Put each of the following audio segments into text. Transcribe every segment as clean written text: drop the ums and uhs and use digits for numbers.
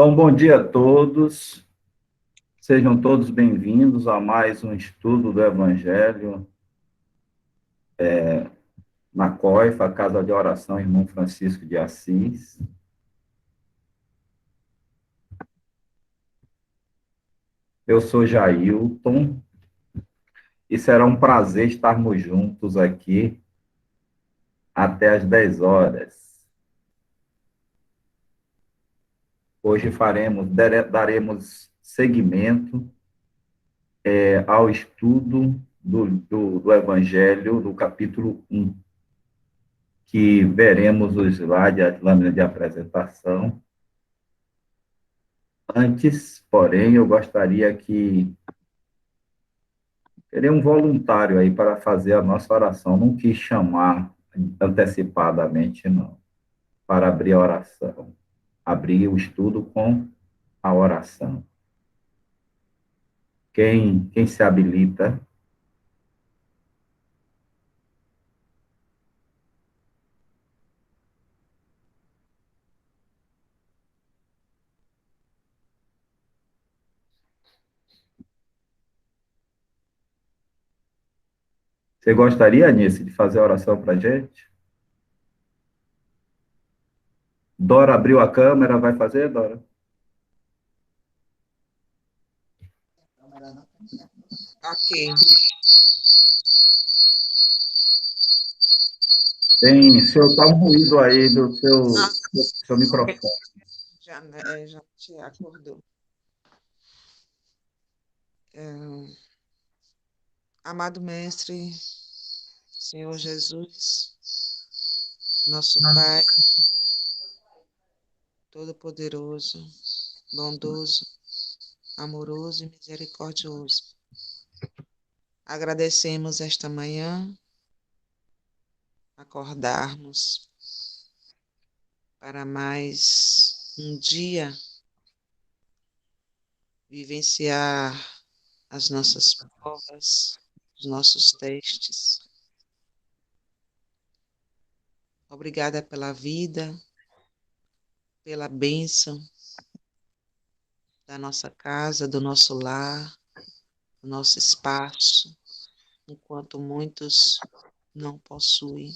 Então, bom dia a todos. Sejam todos bem-vindos a mais um estudo do Evangelho na COIFA, a Casa de Oração Irmão Francisco de Assis. Eu sou Jailton e será um prazer estarmos juntos aqui até às 10 horas. Hoje daremos seguimento ao estudo do Evangelho, do capítulo 1, que veremos o slide, a lâmina de apresentação. Antes, porém, eu gostaria que teria um voluntário aí para fazer a nossa oração. Não quis chamar antecipadamente, não, para abrir a oração. Abrir o estudo com a oração. Quem se habilita? Você gostaria, Anice, de fazer a oração para a gente? Dora abriu a câmera, vai fazer, Dora? Ok. Tem, seu, tá um ruído aí do Ah, seu microfone. já te acordou. Amado Mestre, Senhor Jesus, nosso Pai, Todo-Poderoso, bondoso, amoroso e misericordioso. Agradecemos esta manhã, acordarmos para mais um dia vivenciar as nossas provas, os nossos testes. Obrigada pela vida, pela bênção da nossa casa, do nosso lar, do nosso espaço, enquanto muitos não possuem,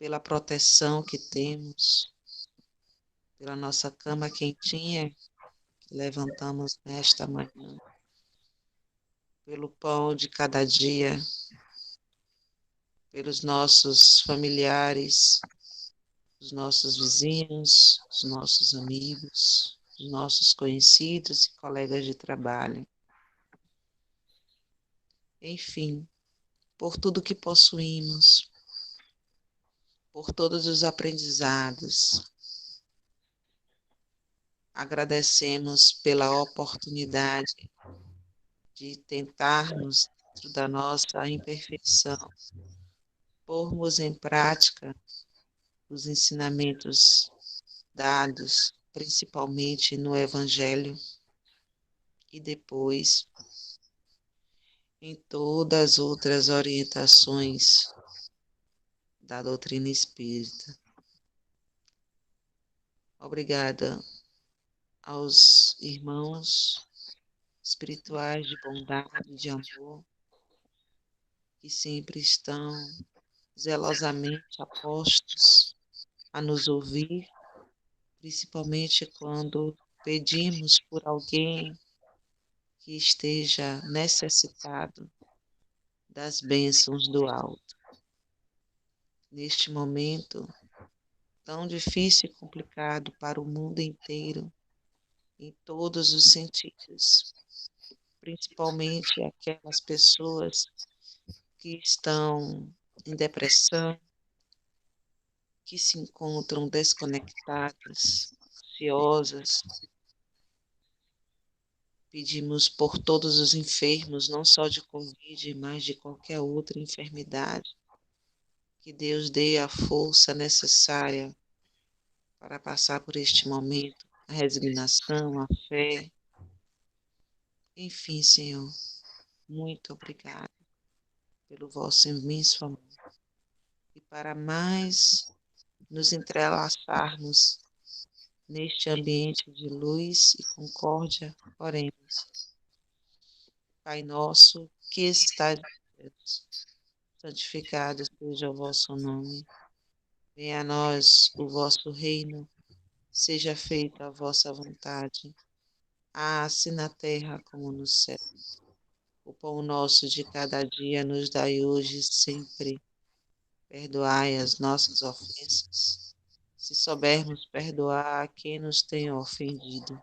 pela proteção que temos, pela nossa cama quentinha que levantamos nesta manhã, pelo pão de cada dia, pelos nossos familiares, os nossos vizinhos, os nossos amigos, os nossos conhecidos e colegas de trabalho. Enfim, por tudo que possuímos, por todos os aprendizados. Agradecemos pela oportunidade de tentarmos, dentro da nossa imperfeição, pormos em prática os ensinamentos dados, principalmente no Evangelho, e depois em todas as outras orientações da doutrina espírita. Obrigada aos irmãos espirituais de bondade, de amor, que sempre estão zelosamente apostos a nos ouvir, principalmente quando pedimos por alguém que esteja necessitado das bênçãos do alto. Neste momento tão difícil e complicado para o mundo inteiro, em todos os sentidos, principalmente aquelas pessoas que estão em depressão, que se encontram desconectadas, ansiosas. Pedimos por todos os enfermos, não só de Covid, mas de qualquer outra enfermidade, que Deus dê a força necessária para passar por este momento, a resignação, a fé. Enfim, Senhor, muito obrigada pelo vosso imenso amor. E para mais nos entrelaçarmos neste ambiente de luz e concórdia, oremos. Pai nosso, que estais nos céus, santificado seja o vosso nome. Venha a nós o vosso reino, seja feita a vossa vontade, assim na terra como no céu. O pão nosso de cada dia nos dai hoje sempre. Perdoai as nossas ofensas, se soubermos perdoar a quem nos tem ofendido.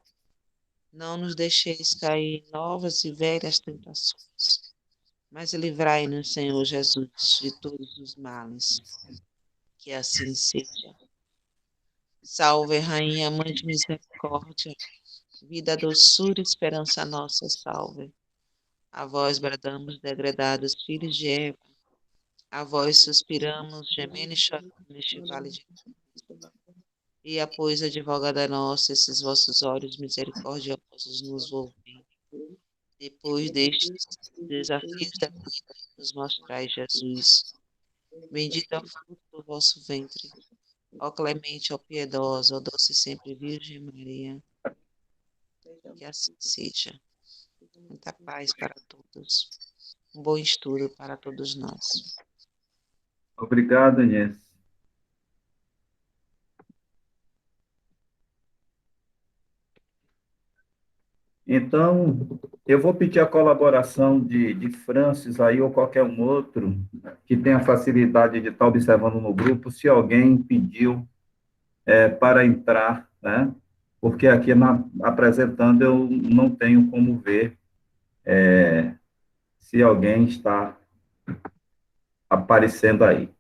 Não nos deixeis cair em novas e velhas tentações, mas livrai-nos, Senhor Jesus, de todos os males. Que assim seja. Salve, Rainha, Mãe de Misericórdia, vida, doçura e esperança nossa, salve. A vós bradamos, degredados filhos de Eva, a vós suspiramos, gemendo e chorando neste vale de lágrimas. E após advogada nossa, esses vossos olhos misericordiosos nos volvem. Depois destes desafios da vida, nos mostrai Jesus. Bendito é o fruto do vosso ventre. Ó clemente, ó piedosa, ó doce sempre Virgem Maria. Que assim seja. Muita paz para todos. Um bom estudo para todos nós. Obrigado, Inês. Então, eu vou pedir a colaboração de Francis aí ou qualquer um outro que tenha facilidade de estar observando no grupo, se alguém pediu para entrar, né? Porque aqui apresentando eu não tenho como ver se alguém está aparecendo aí,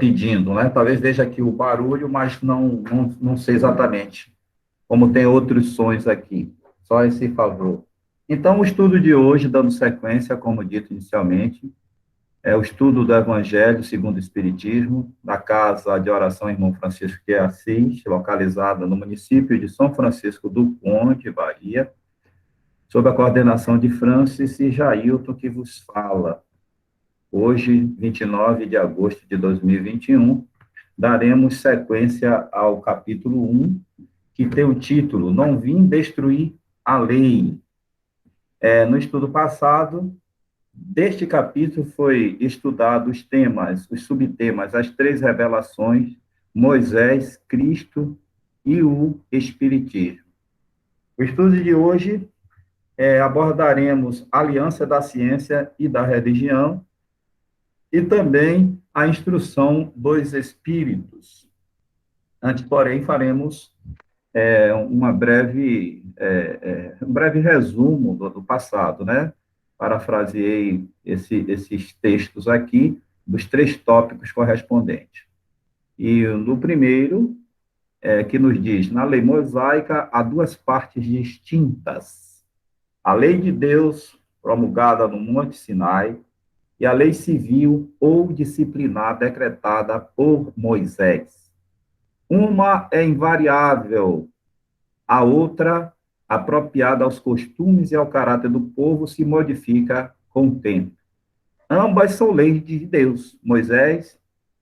pedindo, né? Talvez veja aqui o barulho, mas não sei exatamente como tem outros sons aqui, só esse favor. Então, o estudo de hoje, dando sequência, como dito inicialmente, é o estudo do Evangelho segundo o Espiritismo, da Casa de Oração Irmão Francisco de Assis, localizada no município de São Francisco do Conde, Bahia, sob a coordenação de Francis e Jailton, que vos fala. Hoje, 29 de agosto de 2021, daremos sequência ao capítulo 1, que tem o título Não Vim Destruir a Lei. No estudo passado, deste capítulo foi estudado os temas, os subtemas, as três revelações, Moisés, Cristo e o Espiritismo. O estudo de hoje abordaremos a aliança da ciência e da religião e também a instrução dos espíritos. Antes, porém, faremos um breve resumo do passado, né? Parafraseei esses textos aqui, dos três tópicos correspondentes. E no primeiro, que nos diz, na lei mosaica, há duas partes distintas. A lei de Deus, promulgada no Monte Sinai, e a lei civil ou disciplinar decretada por Moisés. Uma é invariável, a outra, apropriada aos costumes e ao caráter do povo, se modifica com o tempo. Ambas são leis de Deus. Moisés,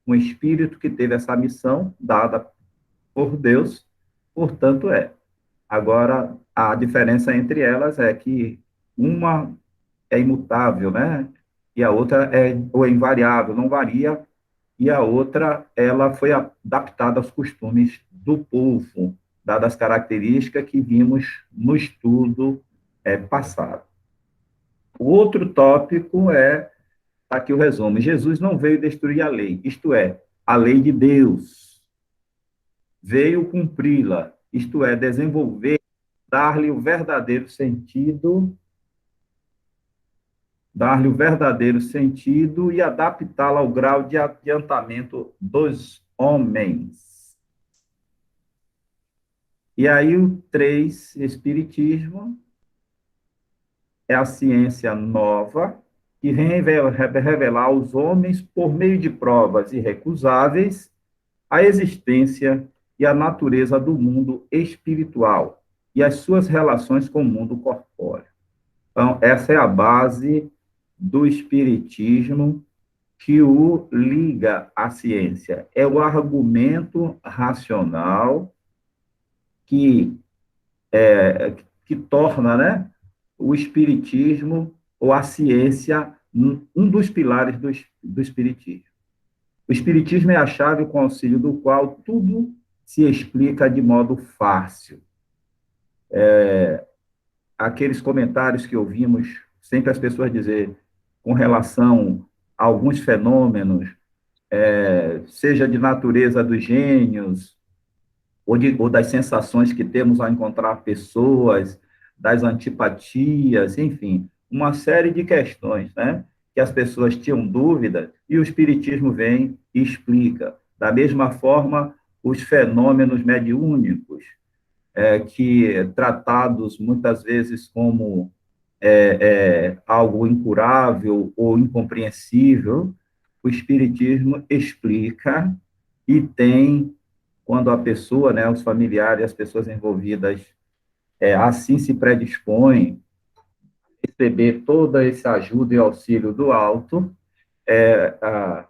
um espírito que teve essa missão dada por Deus, portanto Agora, a diferença entre elas é que uma é imutável, né? E a outra é invariável, não varia, e a outra, ela foi adaptada aos costumes do povo, dadas as características que vimos no estudo passado. O outro tópico aqui o resumo, Jesus não veio destruir a lei, isto é, a lei de Deus. Veio cumpri-la, isto é, desenvolver, dar-lhe o verdadeiro sentido e adaptá-la ao grau de adiantamento dos homens. E aí o 3, Espiritismo, é a ciência nova, que vem revelar aos homens, por meio de provas irrecusáveis, a existência e a natureza do mundo espiritual e as suas relações com o mundo corpóreo. Então, essa é a base do Espiritismo, que o liga à ciência. É o argumento racional que, que torna, né, o espiritismo ou a ciência um dos pilares do espiritismo. O espiritismo é a chave com auxílio do qual tudo se explica de modo fácil. Aqueles comentários que ouvimos sempre as pessoas dizer com relação a alguns fenômenos, seja de natureza dos gênios, ou das sensações que temos ao encontrar pessoas, das antipatias, enfim, uma série de questões, né? Que as pessoas tinham dúvida e o Espiritismo vem e explica. Da mesma forma, os fenômenos mediúnicos, que tratados muitas vezes como algo incurável ou incompreensível, o Espiritismo explica e tem, quando a pessoa, né, os familiares, as pessoas envolvidas, assim se predispõem a receber toda essa ajuda e auxílio do alto, a,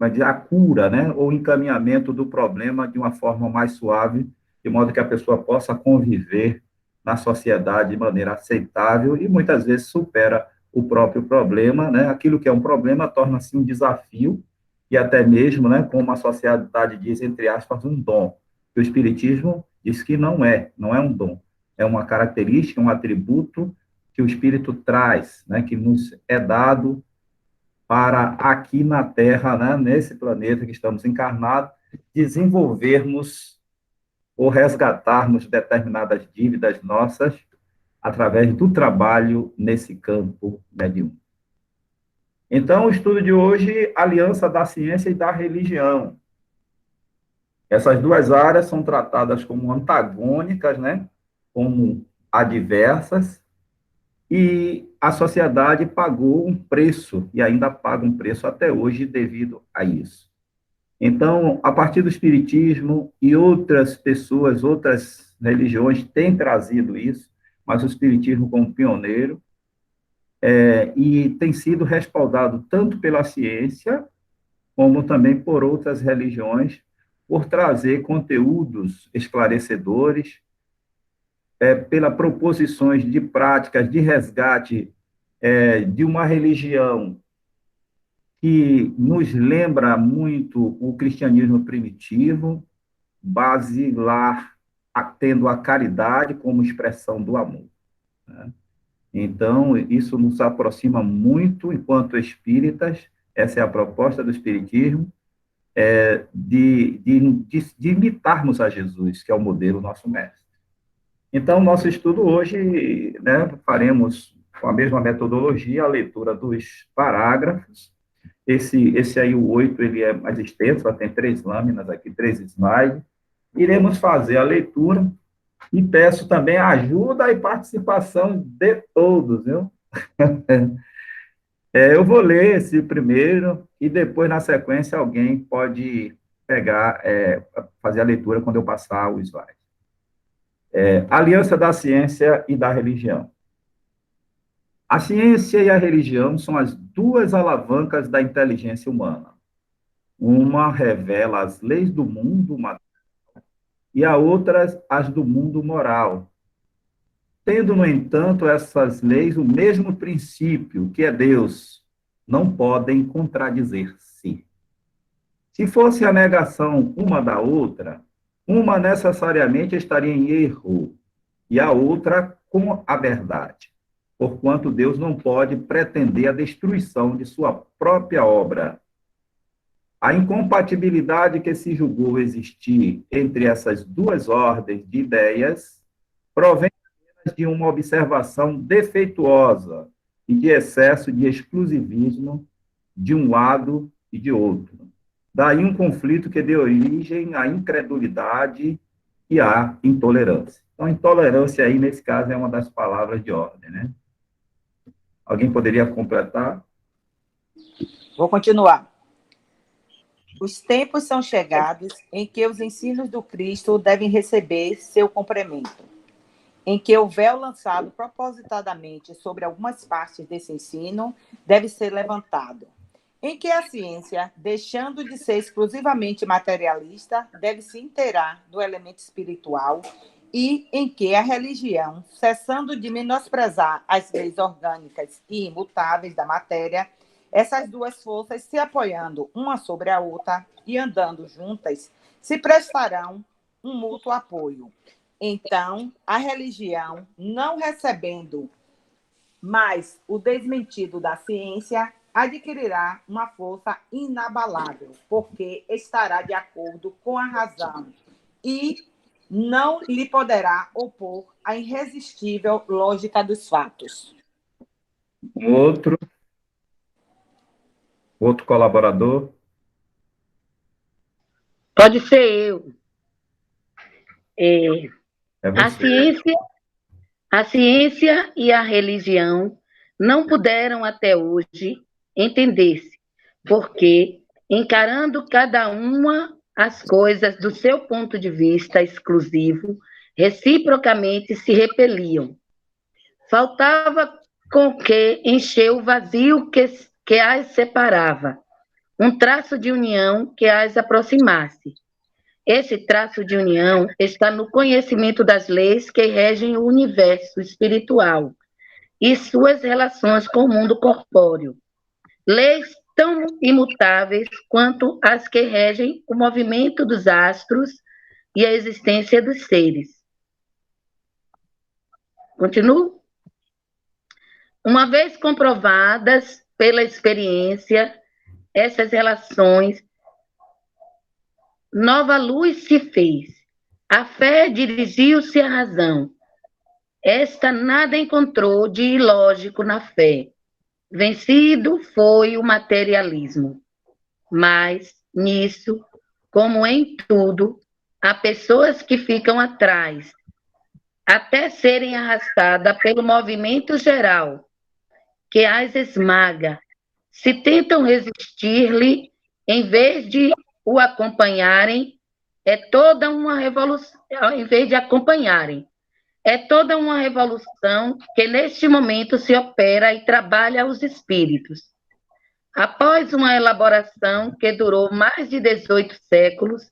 a cura, né, ou encaminhamento do problema de uma forma mais suave, de modo que a pessoa possa conviver na sociedade de maneira aceitável e muitas vezes supera o próprio problema, né? Aquilo que é um problema torna-se um desafio e até mesmo, né, como a sociedade diz, entre aspas, um dom. O Espiritismo diz que não é um dom, é uma característica, um atributo que o Espírito traz, né, que nos é dado para aqui na Terra, né, nesse planeta que estamos encarnados, desenvolvermos ou resgatarmos determinadas dívidas nossas através do trabalho nesse campo mediúnico. Então, o estudo de hoje, aliança da ciência e da religião. Essas duas áreas são tratadas como antagônicas, né, como adversas, e a sociedade pagou um preço, e ainda paga um preço até hoje devido a isso. Então, a partir do Espiritismo e outras pessoas, outras religiões têm trazido isso, mas o Espiritismo como pioneiro, e tem sido respaldado tanto pela ciência, como também por outras religiões, por trazer conteúdos esclarecedores, pela proposições de práticas de resgate de uma religião que nos lembra muito o cristianismo primitivo, basilar, tendo a caridade como expressão do amor, né? Então, isso nos aproxima muito, enquanto espíritas, essa é a proposta do espiritismo, de imitarmos a Jesus, que é o modelo nosso mestre. Então, nosso estudo hoje, né, faremos com a mesma metodologia, a leitura dos parágrafos. Esse aí, o 8, ele é mais extenso, só tem 3 lâminas aqui, 3 slides. Iremos fazer a leitura e peço também a ajuda e participação de todos, viu? Eu vou ler esse primeiro e depois, na sequência, alguém pode pegar, fazer a leitura quando eu passar o slide. Aliança da ciência e da religião. A ciência e a religião são as duas alavancas da inteligência humana. Uma revela as leis do mundo e a outra as do mundo moral. Tendo, no entanto, essas leis o mesmo princípio, que é Deus, não podem contradizer-se. Se fosse a negação uma da outra, uma necessariamente estaria em erro e a outra com a verdade, porquanto Deus não pode pretender a destruição de sua própria obra. A incompatibilidade que se julgou existir entre essas duas ordens de ideias provém de uma observação defeituosa e de excesso de exclusivismo de um lado e de outro. Daí um conflito que deu origem à incredulidade e à intolerância. Então, intolerância aí, nesse caso, é uma das palavras de ordem, né? Alguém poderia completar? Vou continuar. Os tempos são chegados em que os ensinos do Cristo devem receber seu complemento, em que o véu lançado propositadamente sobre algumas partes desse ensino deve ser levantado, em que a ciência, deixando de ser exclusivamente materialista, deve se inteirar do elemento espiritual e em que a religião, cessando de menosprezar as leis orgânicas e imutáveis da matéria, essas duas forças se apoiando uma sobre a outra e andando juntas, se prestarão um mútuo apoio. Então, a religião, não recebendo mais o desmentido da ciência, adquirirá uma força inabalável, porque estará de acordo com a razão e não lhe poderá opor a irresistível lógica dos fatos. Um outro colaborador. Pode ser eu. É A você. ciência e a religião não puderam até hoje entender-se, porque, encarando cada uma as coisas do seu ponto de vista exclusivo, reciprocamente se repeliam. Faltava com que encher o vazio que as separava, um traço de união que as aproximasse. Esse traço de união está no conhecimento das leis que regem o universo espiritual e suas relações com o mundo corpóreo. Leis tão imutáveis quanto as que regem o movimento dos astros e a existência dos seres. Continuo? Uma vez comprovadas pela experiência, essas relações, nova luz se fez. A fé dirigiu-se à razão. Esta nada encontrou de ilógico na fé. Vencido foi o materialismo. Mas, nisso, como em tudo, há pessoas que ficam atrás, até serem arrastadas pelo movimento geral, que as esmaga. Se tentam resistir-lhe, em vez de o acompanharem, é toda uma revolução, em vez de acompanharem. É toda uma revolução que neste momento se opera e trabalha os espíritos. Após uma elaboração que durou mais de 18 séculos,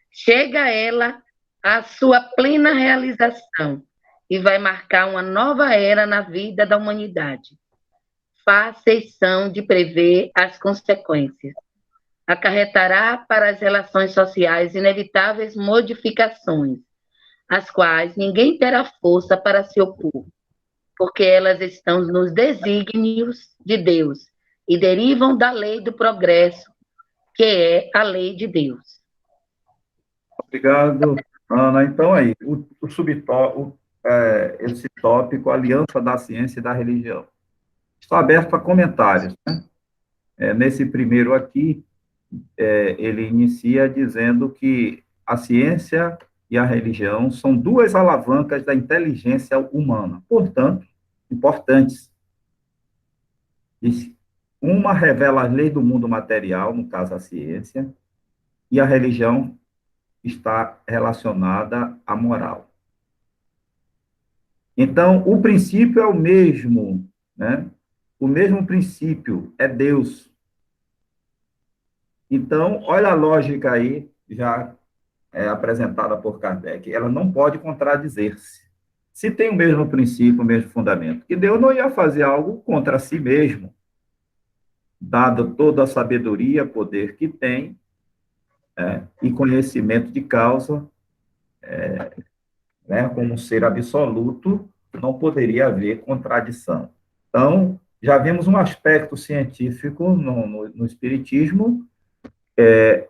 chega ela à sua plena realização e vai marcar uma nova era na vida da humanidade. Fáceis são de prever as consequências. Acarretará para as relações sociais inevitáveis modificações, às quais ninguém terá força para se opor, porque elas estão nos desígnios de Deus e derivam da lei do progresso, que é a lei de Deus. Obrigado, Ana. Então, aí, esse tópico, Aliança da Ciência e da Religião. Está aberto a comentários, né? Nesse primeiro aqui, ele inicia dizendo que a ciência e a religião são duas alavancas da inteligência humana, portanto, importantes. Uma revela as leis do mundo material, no caso a ciência, e a religião está relacionada à moral. Então, o princípio é o mesmo, né? O mesmo princípio é Deus. Então, olha a lógica aí, já apresentada por Kardec. Ela não pode contradizer-se. Se tem o mesmo princípio, o mesmo fundamento, que Deus não ia fazer algo contra si mesmo, dado toda a sabedoria, poder que tem, e conhecimento de causa, como um ser absoluto, não poderia haver contradição. Então, já vimos um aspecto científico no Espiritismo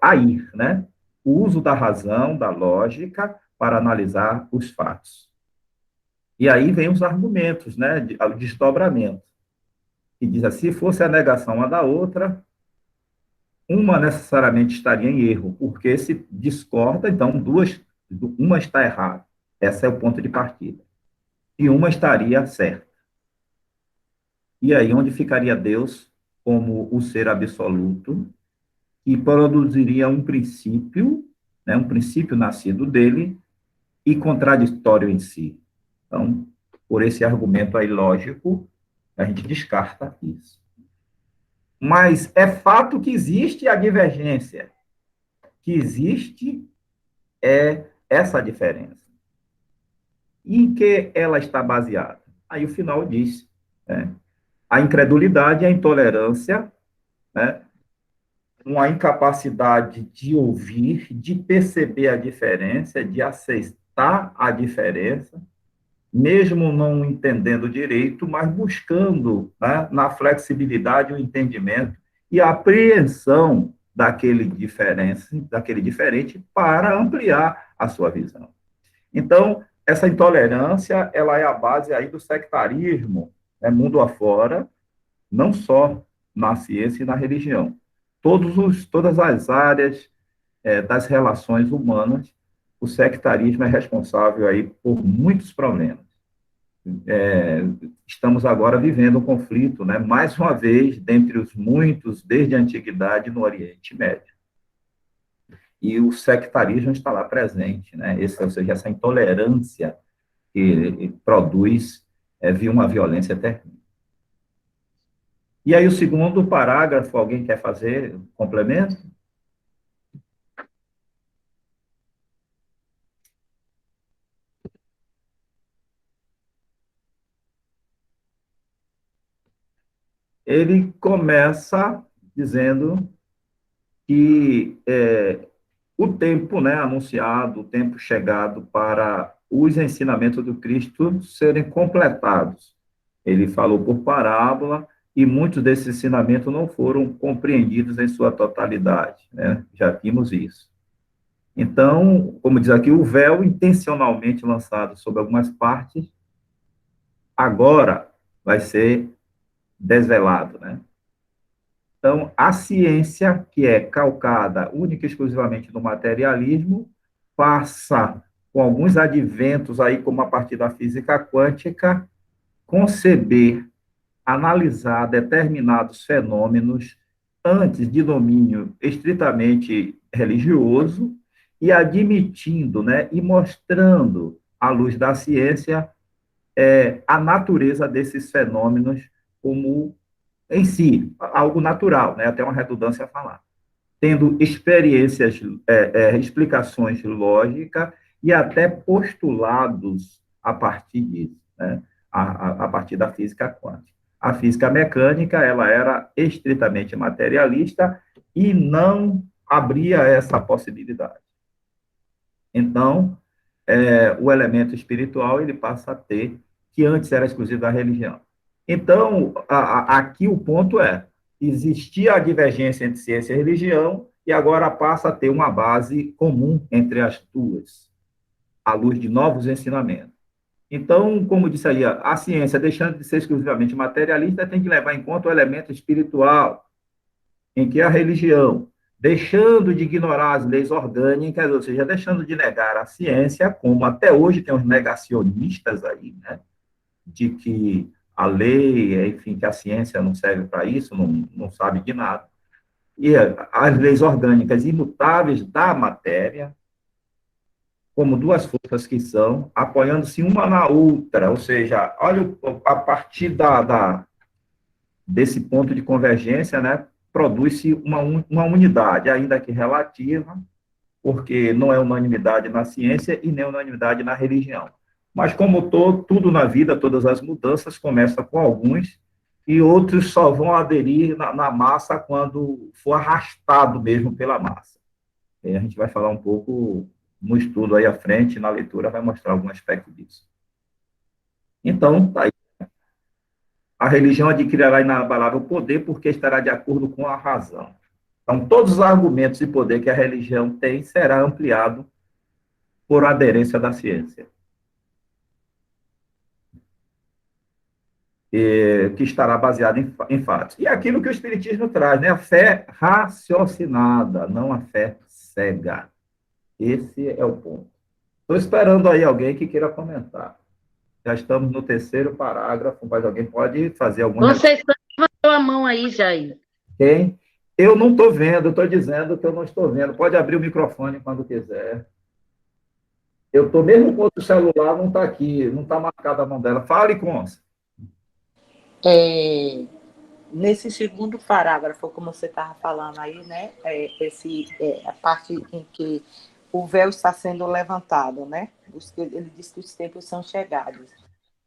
aí, né? O uso da razão, da lógica, para analisar os fatos. E aí vem os argumentos, né? O desdobramento, que diz assim, se fosse a negação uma da outra, uma necessariamente estaria em erro, porque se discorda, então uma está errada. Esse é o ponto de partida. E uma estaria certa. E aí, onde ficaria Deus como o ser absoluto, que produziria um princípio, né, um princípio nascido dele e contraditório em si. Então, por esse argumento aí lógico, a gente descarta isso. Mas é fato que existe a divergência, que existe essa diferença. E em que ela está baseada? Aí o final diz, né? A incredulidade e a intolerância, né? Uma incapacidade de ouvir, de perceber a diferença, de aceitar a diferença, mesmo não entendendo direito, mas buscando, né, na flexibilidade o entendimento e a apreensão daquele diferente para ampliar a sua visão. Então, essa intolerância, ela é a base aí do sectarismo, né, mundo afora, não só na ciência e na religião. Todas as áreas das relações humanas, o sectarismo é responsável aí por muitos problemas. Estamos agora vivendo um conflito, né, mais uma vez, dentre os muitos, desde a antiguidade, no Oriente Médio. E o sectarismo está lá presente, né, ou seja, essa intolerância que produz uma violência terrível. E aí o segundo parágrafo, alguém quer fazer complemento? Ele começa dizendo que o tempo, né, anunciado, o tempo chegado para os ensinamentos do Cristo serem completados. Ele falou por parábola e muitos desses ensinamentos não foram compreendidos em sua totalidade, né? Já vimos isso. Então, como diz aqui, o véu intencionalmente lançado sobre algumas partes, agora vai ser desvelado, né? Então, a ciência, que é calcada única e exclusivamente no materialismo, passa, com alguns adventos aí, como a partir da física quântica, conceber, analisar determinados fenômenos antes de domínio estritamente religioso e admitindo, né, e mostrando, à luz da ciência, a natureza desses fenômenos como em si, algo natural, né? Até uma redundância a falar. Tendo experiências, explicações lógicas e até postulados a partir disso, né? A partir da física quântica. A física mecânica, ela era estritamente materialista e não abria essa possibilidade. Então, o elemento espiritual, ele passa a ter, que antes era exclusivo da religião. Então, aqui o ponto existia a divergência entre ciência e religião, e agora passa a ter uma base comum entre as duas, à luz de novos ensinamentos. Então, como disse aí, a ciência, deixando de ser exclusivamente materialista, tem que levar em conta o elemento espiritual, em que a religião, deixando de ignorar as leis orgânicas, ou seja, deixando de negar a ciência, como até hoje tem os negacionistas aí, né, de que a lei, enfim, que a ciência não serve para isso, não sabe de nada. E as leis orgânicas imutáveis da matéria, como duas forças que são, apoiando-se uma na outra, ou seja, olha, a partir desse ponto de convergência, né, produz-se uma unidade, ainda que relativa, porque não é unanimidade na ciência e nem unanimidade na religião. Mas, como tudo na vida, todas as mudanças começam com alguns e outros só vão aderir na massa quando for arrastado mesmo pela massa. E a gente vai falar um pouco no estudo aí à frente, na leitura, vai mostrar algum aspecto disso. Então, tá aí. A religião adquirirá inabalável poder porque estará de acordo com a razão. Então, todos os argumentos de poder que a religião tem será ampliado por aderência da ciência. Que estará baseado em fatos. E aquilo que o Espiritismo traz, né? A fé raciocinada, não a fé cega. Esse é o ponto. Estou esperando aí alguém que queira comentar. Já estamos no terceiro parágrafo, mas alguém pode fazer alguma... Vocês levantou a mão aí, Jair. Quem? Eu não estou vendo, estou dizendo que eu não estou vendo. Pode abrir o microfone quando quiser. Eu estou mesmo com o celular, não está aqui, não está marcada a mão dela. Fale, Consa. nesse segundo parágrafo, como você estava falando aí, né? A parte em que o véu está sendo levantado, né? Ele diz que os tempos são chegados.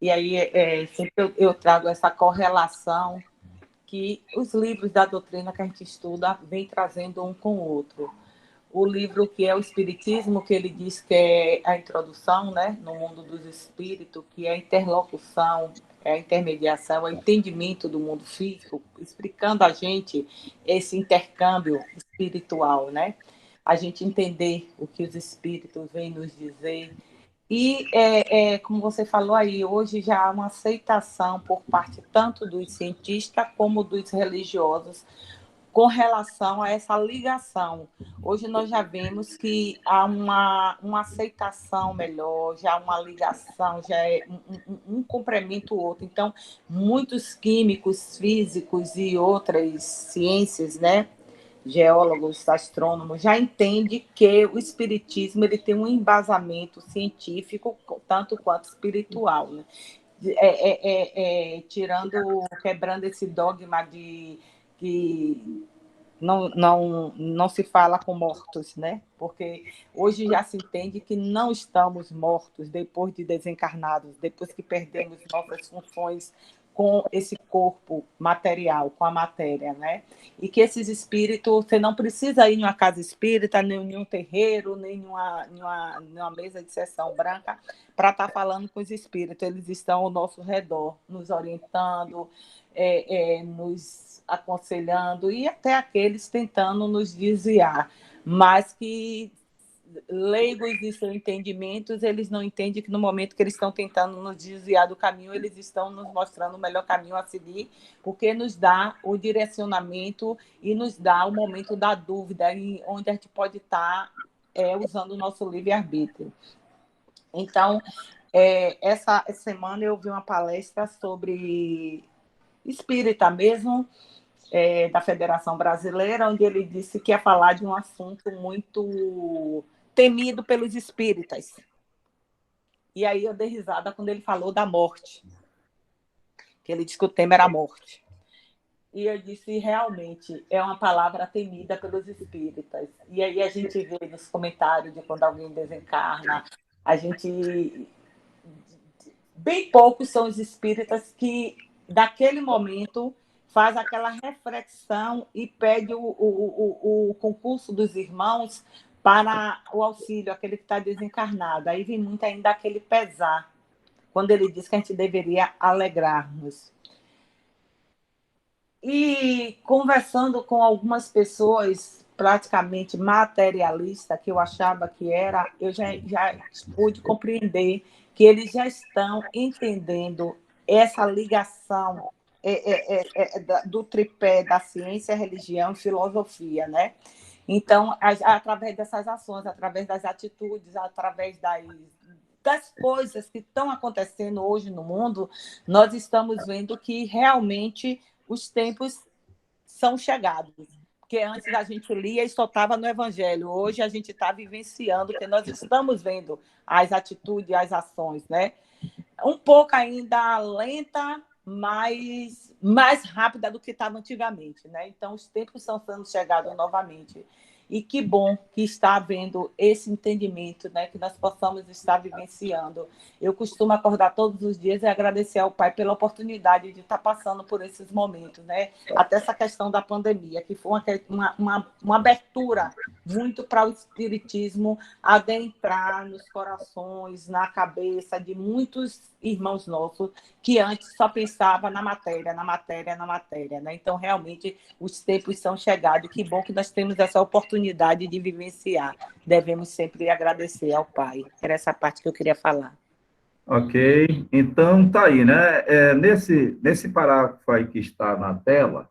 E aí sempre eu trago essa correlação que os livros da doutrina que a gente estuda vem trazendo um com o outro. O livro que é o Espiritismo, que ele diz que é a introdução, né, no mundo dos espíritos, que é a interlocução, é a intermediação, é o entendimento do mundo físico, explicando a gente esse intercâmbio espiritual, né? A gente entender o que os espíritos vêm nos dizer. E, como você falou aí, hoje já há uma aceitação por parte tanto dos cientistas como dos religiosos com relação a essa ligação. Hoje nós já vemos que há uma aceitação melhor, já há uma ligação, já é um complementa o outro. Então, muitos químicos, físicos e outras ciências, né, geólogos, astrônomos, já entendem que o espiritismo ele tem um embasamento científico tanto quanto espiritual, né? Quebrando esse dogma de que não se fala com mortos, né? Porque hoje já se entende que não estamos mortos depois de desencarnados, depois que perdemos nossas funções com esse corpo material, com a matéria, né? E que esses espíritos, você não precisa ir em uma casa espírita, nem em um terreiro, nem em uma mesa de sessão branca para estar falando com os espíritos. Eles estão ao nosso redor, nos orientando, nos aconselhando e até aqueles tentando nos desviar, mas que leigos e seus entendimentos, eles não entendem que no momento que eles estão tentando nos desviar do caminho, eles estão nos mostrando o melhor caminho a seguir, porque nos dá o direcionamento e nos dá o momento da dúvida, onde a gente pode estar usando o nosso livre-arbítrio. Então, essa semana eu vi uma palestra sobre espírita mesmo, da Federação Brasileira, onde ele disse que ia falar de um assunto muito temido pelos espíritas. E aí eu dei risada quando ele falou da morte, que ele disse que o tema era a morte. E eu disse, realmente, é uma palavra temida pelos espíritas. E aí a gente vê nos comentários de quando alguém desencarna, bem poucos são os espíritas que, daquele momento, faz aquela reflexão e pede o concurso dos irmãos para o auxílio, aquele que está desencarnado. Aí vem muito ainda aquele pesar, quando ele diz que a gente deveria alegrar-nos. E conversando com algumas pessoas praticamente materialistas, que eu achava que era, eu já pude compreender que eles já estão entendendo essa ligação do tripé da ciência, religião e filosofia, né? Então, através dessas ações, através das atitudes, através das coisas que estão acontecendo hoje no mundo, nós estamos vendo que realmente os tempos são chegados. Porque antes a gente lia e só estava no Evangelho. Hoje a gente está vivenciando, porque nós estamos vendo as atitudes, as ações, né? Um pouco ainda lenta, mas mais rápida do que estava antigamente, né? Então, os tempos estão sendo chegados novamente. E que bom que está havendo esse entendimento, né? Que nós possamos estar vivenciando. Eu costumo acordar todos os dias e agradecer ao Pai pela oportunidade de estar passando por esses momentos, né? Até essa questão da pandemia, que foi uma abertura muito para o espiritismo adentrar nos corações, na cabeça de muitos irmãos nossos que antes só pensavam na matéria, né? Então, realmente, os tempos são chegados. Que bom que nós temos essa oportunidade de vivenciar. Devemos sempre agradecer ao Pai. Era essa parte que eu queria falar. Ok, então tá aí, né? Nesse parágrafo aí que está na tela,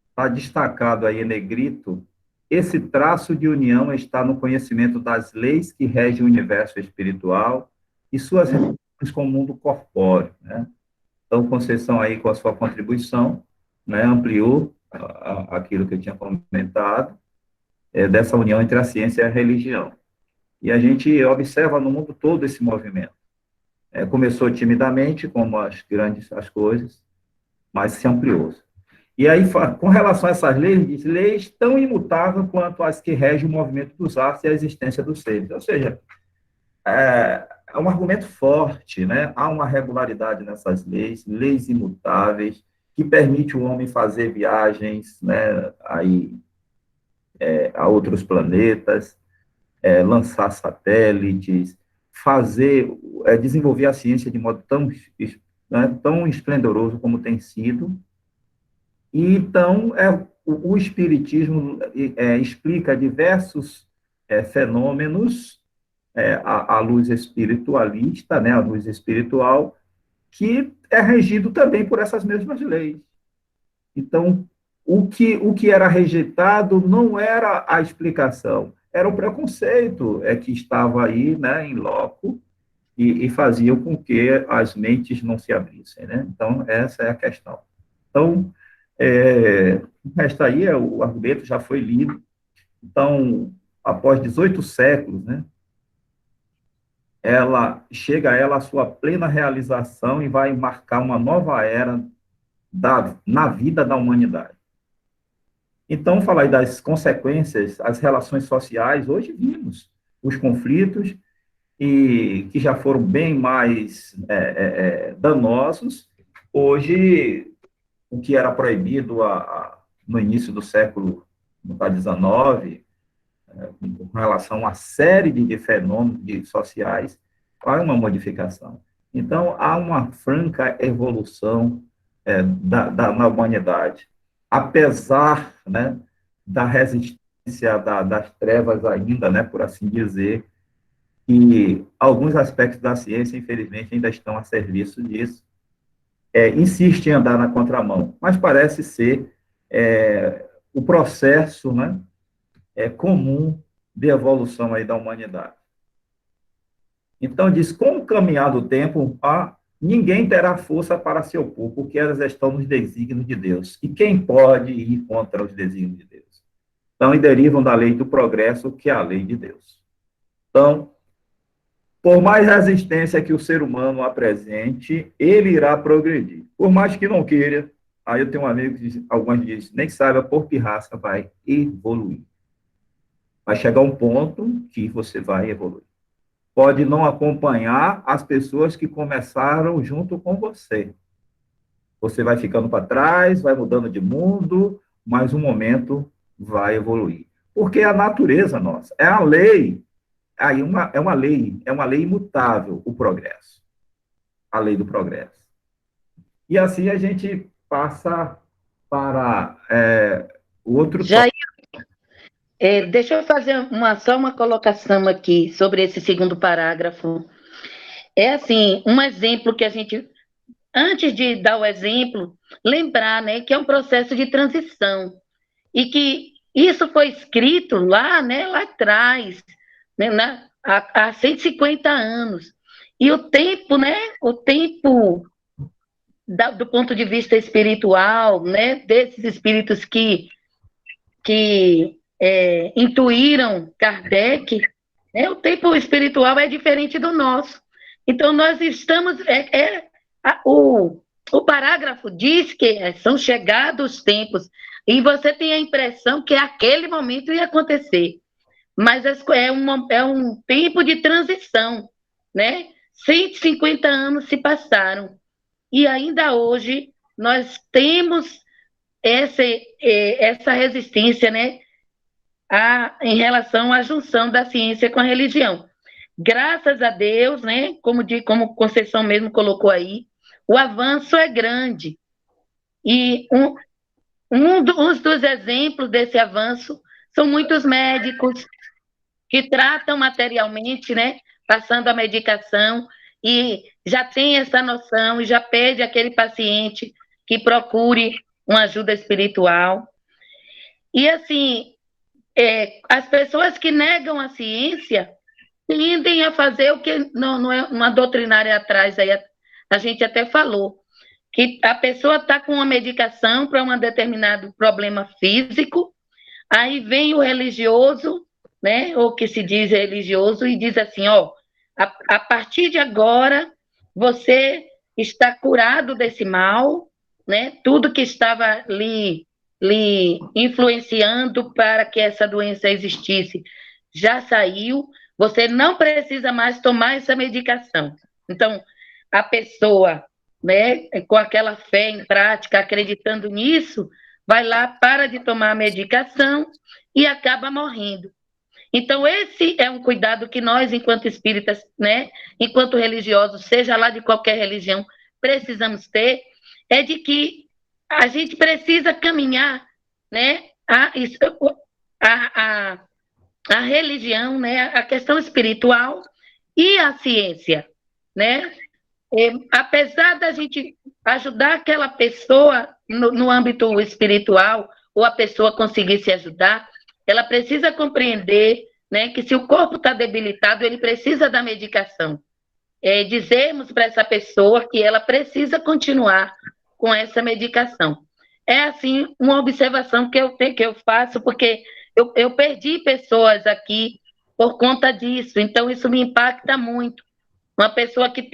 está destacado aí em negrito, esse traço de união está no conhecimento das leis que regem o universo espiritual e suas relações com o mundo corpóreo, né? Então, Conceição aí, com a sua contribuição, né, ampliou aquilo que eu tinha comentado, dessa união entre a ciência e a religião. E a gente observa no mundo todo esse movimento. Começou timidamente, como as coisas, mas se ampliou. E aí, com relação a essas leis, diz leis tão imutáveis quanto as que regem o movimento dos astros e a existência dos seres. Ou seja, é um argumento forte, né? Há uma regularidade nessas leis, leis imutáveis, que permite o homem fazer viagens, né, aí, a outros planetas, lançar satélites, desenvolver a ciência de modo tão, né, tão esplendoroso como tem sido. E, então, o Espiritismo explica diversos fenômenos à luz espiritualista, né, à luz espiritual, que é regido também por essas mesmas leis. Então, o que era rejeitado não era a explicação, era o preconceito que estava aí, né, em loco, e fazia com que as mentes não se abrissem, né? Então, essa é a questão. Então, o resto aí, o argumento já foi lido. Então, após 18 séculos, né, ela a sua plena realização e vai marcar uma nova era na vida da humanidade. Então, falar aí das consequências, as relações sociais, hoje vimos os conflitos, e que já foram bem mais danosos. Hoje, o que era proibido no início do século XIX, com relação a uma série de fenômenos sociais, há uma modificação. Então, há uma franca evolução na humanidade, apesar, né, da resistência das trevas ainda, né, por assim dizer, e alguns aspectos da ciência, infelizmente, ainda estão a serviço disso, insiste em andar na contramão, mas parece ser o processo, né, comum de evolução aí da humanidade. Então, diz, com o caminhar do tempo, ninguém terá força para se opor, porque elas estão nos desígnios de Deus. E quem pode ir contra os desígnios de Deus? Então, e derivam da lei do progresso, que é a lei de Deus. Então, por mais resistência que o ser humano apresente, ele irá progredir. Por mais que não queira, aí eu tenho um amigo que diz, alguns dizem, nem saiba por que raça vai evoluir. Vai chegar um ponto que você vai evoluir. Pode não acompanhar as pessoas que começaram junto com você. Você vai ficando para trás, vai mudando de mundo, mas um momento vai evoluir. Porque é a natureza nossa, é a lei. Aí é uma lei imutável, o progresso, a lei do progresso. E assim a gente passa para o outro Jair, deixa eu fazer só uma colocação aqui sobre esse segundo parágrafo. É assim, um exemplo que a gente, antes de dar o exemplo, lembrar, né, que é um processo de transição e que isso foi escrito lá, né, lá atrás, né, há 150 anos. E o tempo, né, do ponto de vista espiritual, né, desses espíritos que intuíram Kardec, né, o tempo espiritual é diferente do nosso. Então, nós estamos... o parágrafo diz que são chegados os tempos, e você tem a impressão que aquele momento ia acontecer. Mas é um tempo de transição, né? 150 anos se passaram, e ainda hoje nós temos essa resistência, né, em relação à junção da ciência com a religião. Graças a Deus, né, como Conceição mesmo colocou aí, o avanço é grande. E um dos exemplos desse avanço são muitos médicos que tratam materialmente, né, passando a medicação, e já tem essa noção e já pede àquele paciente que procure uma ajuda espiritual. E, assim, as pessoas que negam a ciência tendem a fazer o que não é uma doutrinária atrás, aí a gente até falou, que a pessoa está com uma medicação para um determinado problema físico, aí vem o religioso, né, ou que se diz religioso, e diz assim, a partir de agora, você está curado desse mal, né? Tudo que estava lhe influenciando para que essa doença existisse já saiu. Você não precisa mais tomar essa medicação. Então, a pessoa, né, com aquela fé em prática, acreditando nisso, vai lá, para de tomar a medicação e acaba morrendo. Então, esse é um cuidado que nós, enquanto espíritas, né, enquanto religiosos, seja lá de qualquer religião, precisamos ter, é de que a gente precisa caminhar, né, a, a religião, né, a questão espiritual e a ciência, né? Apesar da gente ajudar aquela pessoa no âmbito espiritual, ou a pessoa conseguir se ajudar, ela precisa compreender, né, que se o corpo está debilitado, ele precisa da medicação. Dizermos para essa pessoa que ela precisa continuar com essa medicação. É, assim, uma observação que eu faço, porque eu perdi pessoas aqui por conta disso, então isso me impacta muito. Uma pessoa que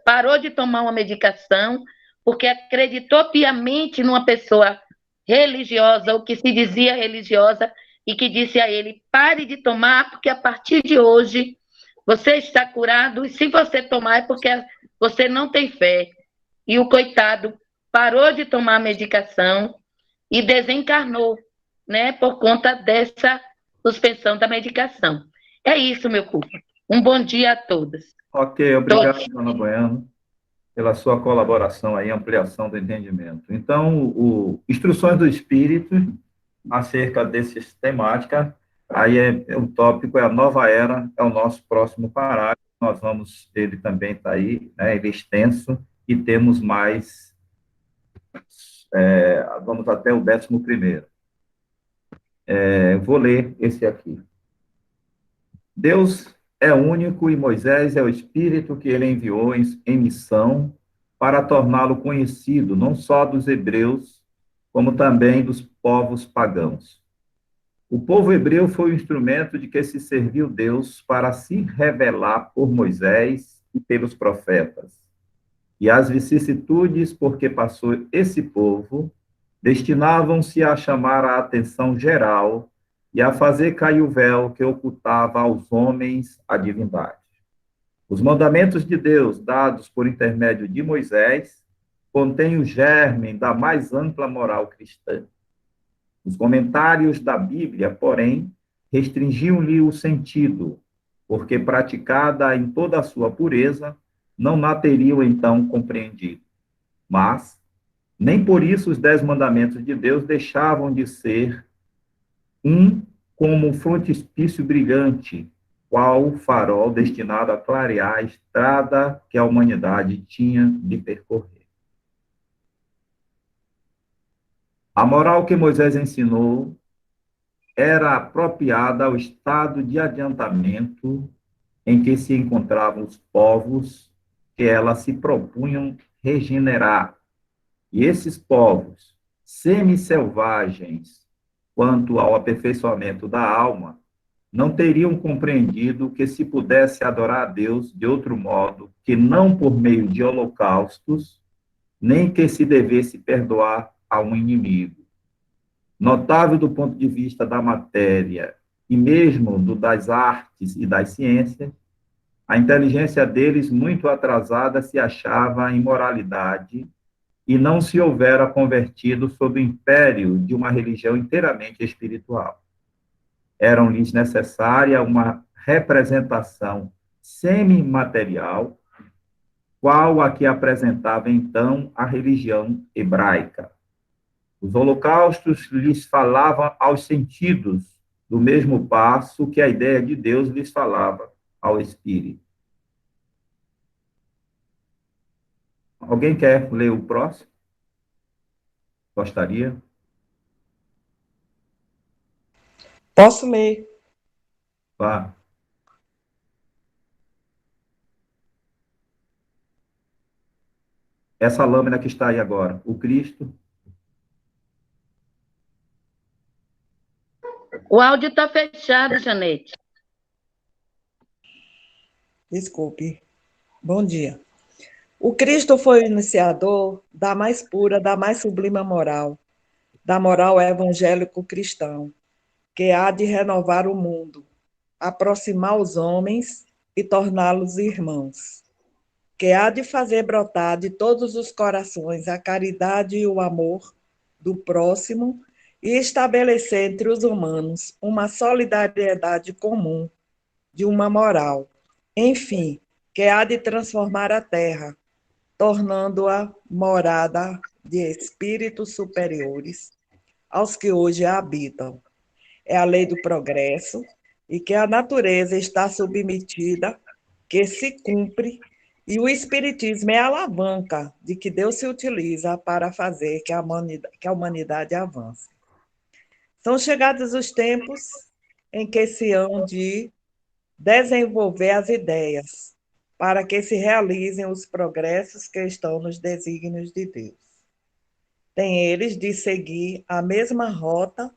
parou de tomar uma medicação porque acreditou piamente numa pessoa religiosa, ou que se dizia religiosa, e que disse a ele: pare de tomar, porque a partir de hoje você está curado, e se você tomar é porque você não tem fé. E o coitado parou de tomar a medicação e desencarnou, né, por conta dessa suspensão da medicação. É isso, meu povo. Um bom dia a todos. Ok, obrigado, Ana Bueno, pela sua colaboração aí, ampliação do entendimento. Então, Instruções do Espírito acerca dessas temáticas, aí o tópico é a nova era, é o nosso próximo parágrafo, nós vamos, ele também está aí, né, ele é extenso, e temos mais, vamos até o 11º. Vou ler esse aqui. Deus é único e Moisés é o Espírito que ele enviou em missão para torná-lo conhecido, não só dos hebreus, como também dos povos pagãos. O povo hebreu foi o instrumento de que se serviu Deus para se revelar por Moisés e pelos profetas. E as vicissitudes por que passou esse povo destinavam-se a chamar a atenção geral e a fazer cair o véu que ocultava aos homens a divindade. Os mandamentos de Deus, dados por intermédio de Moisés, contêm o germe da mais ampla moral cristã. Os comentários da Bíblia, porém, restringiam-lhe o sentido, porque, praticada em toda a sua pureza, não na teriam então compreendido. Mas, nem por isso os 10 mandamentos de Deus deixavam de ser como um frontispício brilhante, qual farol destinado a clarear a estrada que a humanidade tinha de percorrer. A moral que Moisés ensinou era apropriada ao estado de adiantamento em que se encontravam os povos que elas se propunham regenerar. E esses povos, semi-selvagens quanto ao aperfeiçoamento da alma, não teriam compreendido que se pudesse adorar a Deus de outro modo que não por meio de holocaustos, nem que se devesse perdoar a um inimigo. Notável do ponto de vista da matéria e mesmo das artes e das ciências, a inteligência deles, muito atrasada, se achava em moralidade e não se houvera convertido sob o império de uma religião inteiramente espiritual. Era-lhes necessária uma representação semimaterial, qual a que apresentava então a religião hebraica. Os holocaustos lhes falavam aos sentidos, do mesmo passo que a ideia de Deus lhes falava ao espírito. Alguém quer ler o próximo? Gostaria? Posso ler? Vá. Essa lâmina que está aí agora, o Cristo. O áudio está fechado, Janete. Desculpe. Bom dia. O Cristo foi o iniciador da mais pura, da mais sublime moral, da moral evangélico-cristão, que há de renovar o mundo, aproximar os homens e torná-los irmãos, que há de fazer brotar de todos os corações a caridade e o amor do próximo e estabelecer entre os humanos uma solidariedade comum, de uma moral. Enfim, que há de transformar a terra, tornando-a morada de espíritos superiores aos que hoje a habitam. É a lei do progresso e que a natureza está submetida, que se cumpre, e o espiritismo é a alavanca de que Deus se utiliza para fazer que a humanidade avance. São chegados os tempos em que se hão de desenvolver as ideias para que se realizem os progressos que estão nos desígnios de Deus. Tem eles de seguir a mesma rota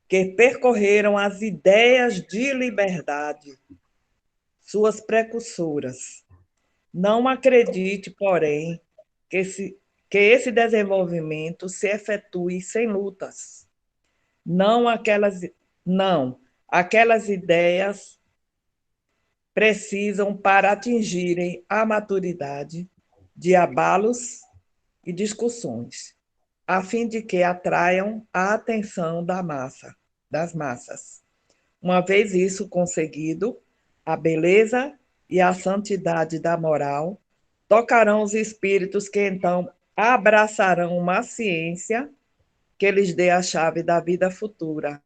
que percorreram as ideias de liberdade, suas precursoras. Não acredite, porém, que esse desenvolvimento se efetue sem lutas. Não, aquelas ideias precisam, para atingirem a maturidade, de abalos e discussões, a fim de que atraiam a atenção das massas. Uma vez isso conseguido, a beleza e a santidade da moral tocarão os espíritos que então abraçarão uma ciência que lhes dê a chave da vida futura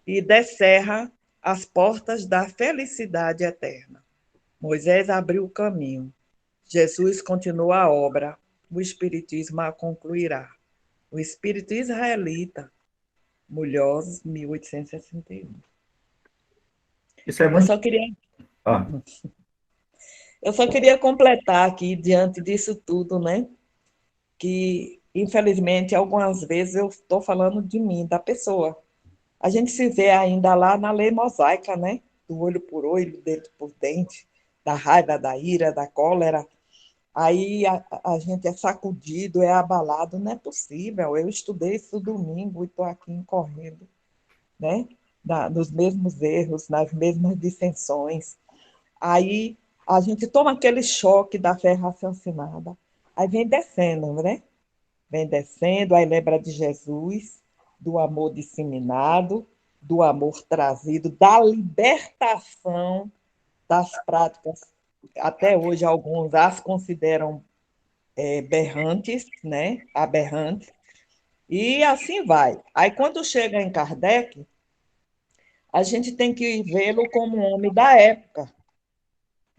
e descerra as portas da felicidade eterna. Moisés abriu o caminho. Jesus continua a obra. O Espiritismo a concluirá. O Espírito Israelita, Mulhosos, 1861. Isso é Eu muito... só queria, Ah, eu só queria completar aqui, diante disso tudo, né? Que, infelizmente, algumas vezes eu estou falando de mim, da pessoa. A gente se vê ainda lá na lei mosaica, né? Do olho por olho, dente por dente, da raiva, da ira, da cólera. Aí a gente é sacudido, é abalado, não é possível. Eu estudei isso domingo e estou aqui incorrendo, né? Nos mesmos erros, nas mesmas dissensões. Aí a gente toma aquele choque da fé raciocinada, aí vem descendo, né? Vem descendo, aí lembra de Jesus, do amor disseminado, do amor trazido, da libertação das práticas. Até hoje, alguns as consideram berrantes, né? Aberrantes, e assim vai. Aí, quando chega em Kardec, a gente tem que vê-lo como um homem da época,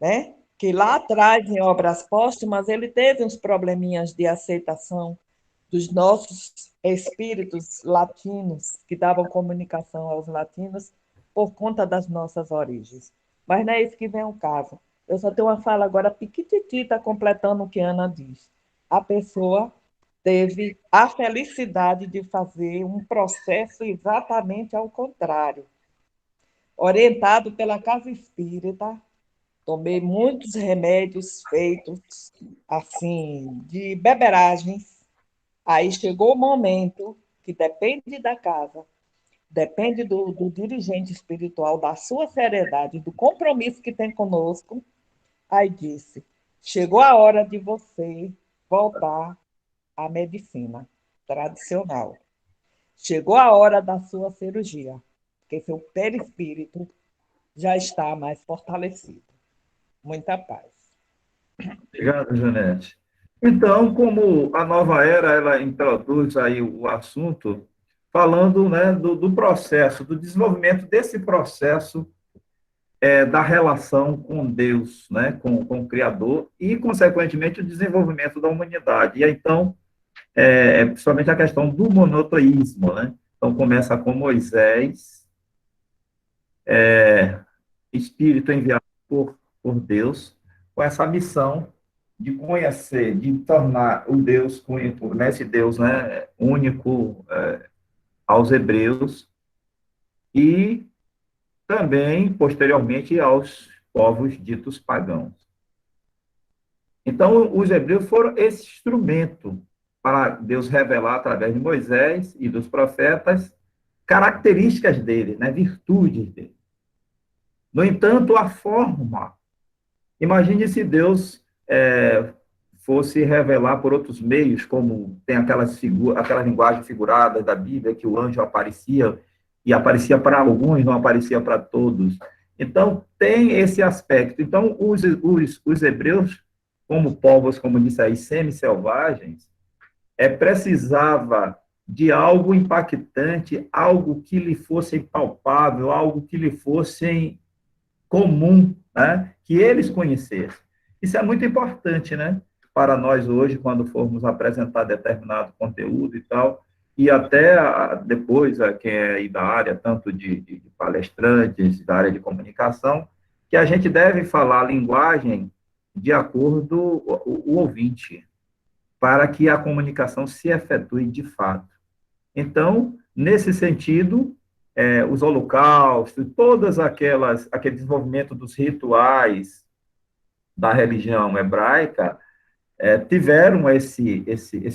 né? Que lá atrás, em obras póstumas, ele teve uns probleminhas de aceitação dos nossos espíritos latinos, que davam comunicação aos latinos por conta das nossas origens. Mas não é isso que vem ao caso. Eu só tenho uma fala agora piquititita, completando o que Ana diz. A pessoa teve a felicidade de fazer um processo exatamente ao contrário. Orientado pela casa espírita, tomei muitos remédios feitos assim de beberagens. Aí chegou o momento que depende da casa, depende do dirigente espiritual, da sua seriedade, do compromisso que tem conosco. Aí disse: chegou a hora de você voltar à medicina tradicional. Chegou a hora da sua cirurgia, porque seu perispírito já está mais fortalecido. Muita paz. obrigado, Janete. Então, como a nova era, ela introduz aí o assunto, falando, né, do processo, do desenvolvimento desse processo da relação com Deus, né, com o Criador, e, consequentemente, o desenvolvimento da humanidade. E aí, então, principalmente a questão do monoteísmo, né? Então, começa com Moisés, espírito enviado por Deus, com essa missão de conhecer, de tornar o Deus, esse Deus, né, único aos hebreus e também, posteriormente, aos povos ditos pagãos. Então, os hebreus foram esse instrumento para Deus revelar através de Moisés e dos profetas características dele, né, virtudes dele. No entanto, a forma, imagine se Deus fosse revelar por outros meios, como tem aquela linguagem figurada da Bíblia, que o anjo aparecia, e aparecia para alguns, não aparecia para todos. Então, tem esse aspecto. Então, os hebreus, como povos, como disse aí, semi-selvagens, precisava de algo impactante, algo que lhe fosse palpável, algo que lhe fosse comum, né? Que eles conhecessem. Isso é muito importante, né? Para nós hoje, quando formos apresentar determinado conteúdo e tal, e até depois, quem é aí da área, tanto de palestrantes, da área de comunicação, que a gente deve falar a linguagem de acordo com o ouvinte, para que a comunicação se efetue de fato. Então, nesse sentido, os holocaustos, aquele desenvolvimento dos rituais da religião hebraica, tiveram esse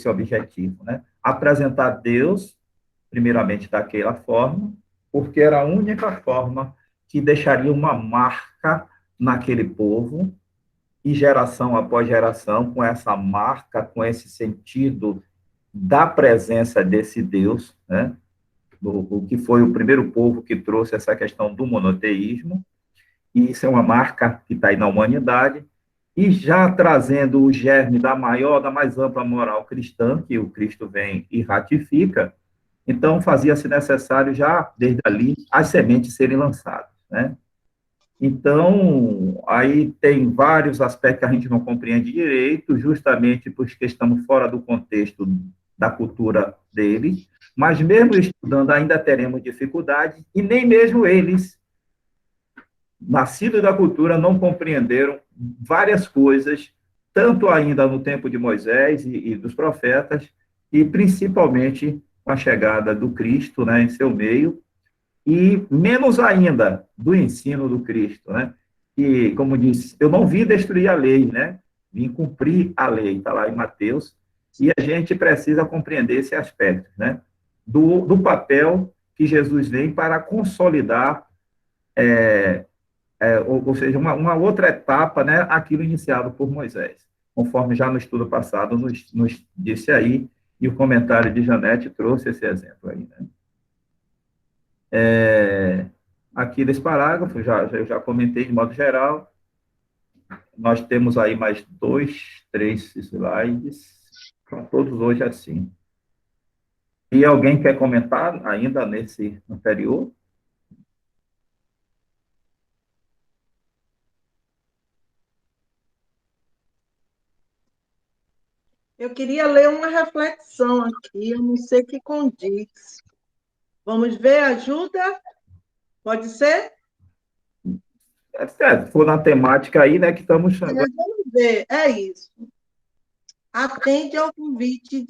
objetivo, né? Apresentar Deus, primeiramente, daquela forma, porque era a única forma que deixaria uma marca naquele povo, e geração após geração, com essa marca, com esse sentido da presença desse Deus, né? O que foi o primeiro povo que trouxe essa questão do monoteísmo, e isso é uma marca que está aí na humanidade, e já trazendo o germe da mais ampla moral cristã, que o Cristo vem e ratifica, então fazia-se necessário já, desde ali, as sementes serem lançadas, né? Então, aí tem vários aspectos que a gente não compreende direito, justamente porque estamos fora do contexto da cultura deles, mas mesmo estudando ainda teremos dificuldade, e nem mesmo eles, nascidos da cultura, não compreenderam várias coisas, tanto ainda no tempo de Moisés e dos profetas, e principalmente com a chegada do Cristo, né, em seu meio, e menos ainda do ensino do Cristo, né? E, como disse, eu não vim destruir a lei, né? Vim cumprir a lei, está lá em Mateus, e a gente precisa compreender esse aspecto, né? Do papel que Jesus vem para consolidar, ou seja, uma outra etapa, né? Aquilo iniciado por Moisés, conforme já no estudo passado nos disse aí, e o comentário de Janete trouxe esse exemplo aí, né? Aqui nesse parágrafo, eu já comentei de modo geral, nós temos aí mais 2, 3 slides, são todos hoje assim. E alguém quer comentar ainda nesse anterior? Eu queria ler uma reflexão aqui, eu não sei que condiz. Vamos ver, ajuda? Pode ser? Se for na temática aí, né, que estamos... Vamos ver, é isso. Atende ao convite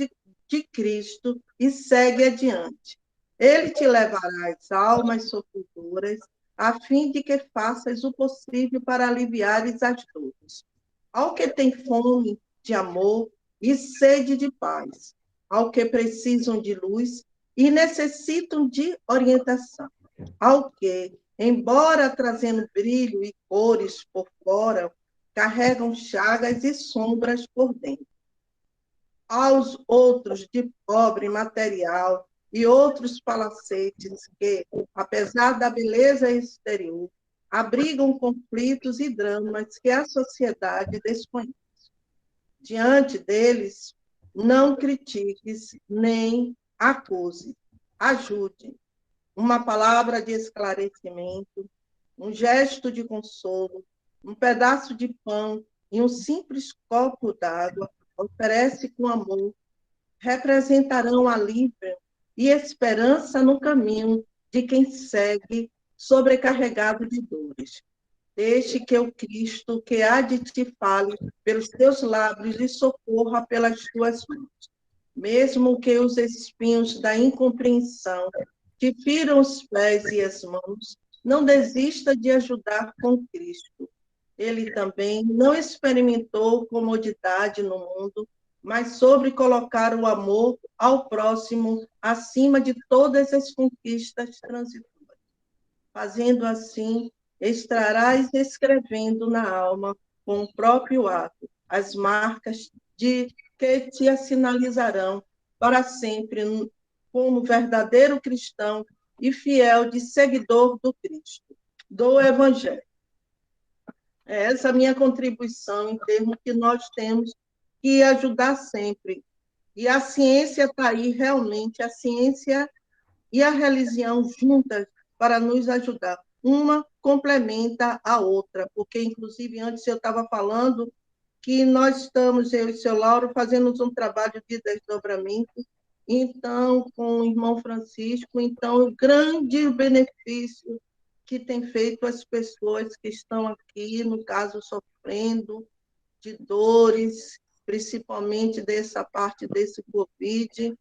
de Cristo e segue adiante. Ele te levará às almas sofredoras, a fim de que faças o possível para aliviares as dores. Ao que tem fome de amor e sede de paz, ao que precisam de luz e necessitam de orientação, ao que, embora trazendo brilho e cores por fora, carregam chagas e sombras por dentro. Aos outros de pobre material e outros palacetes que, apesar da beleza exterior, abrigam conflitos e dramas que a sociedade desconhece. Diante deles, não critiques nem acuse, ajude. Uma palavra de esclarecimento, um gesto de consolo, um pedaço de pão e um simples copo d'água oferece com amor, representarão alívio e esperança no caminho de quem segue sobrecarregado de dores. Deixe que o Cristo, que há de te fale pelos teus lábios e socorra pelas tuas mãos. Mesmo que os espinhos da incompreensão te firam os pés e as mãos, não desista de ajudar com Cristo. ele também não experimentou comodidade no mundo, mas sobre colocar o amor ao próximo acima de todas as conquistas transitórias. Fazendo assim, estarás escrevendo na alma, com o próprio ato, as marcas de que te sinalizarão para sempre como verdadeiro cristão e fiel de seguidor do Cristo, do Evangelho. Essa é a minha contribuição em termos que nós temos que ajudar sempre. E a ciência está aí, realmente, a ciência e a religião juntas para nos ajudar. Uma complementa a outra, porque, inclusive, antes eu estava falando que nós estamos, eu e o seu Lauro, fazendo um trabalho de desdobramento, então, com o irmão Francisco, então, o grande benefício que tem feito as pessoas que estão aqui, no caso, sofrendo de dores, principalmente dessa parte desse Covid,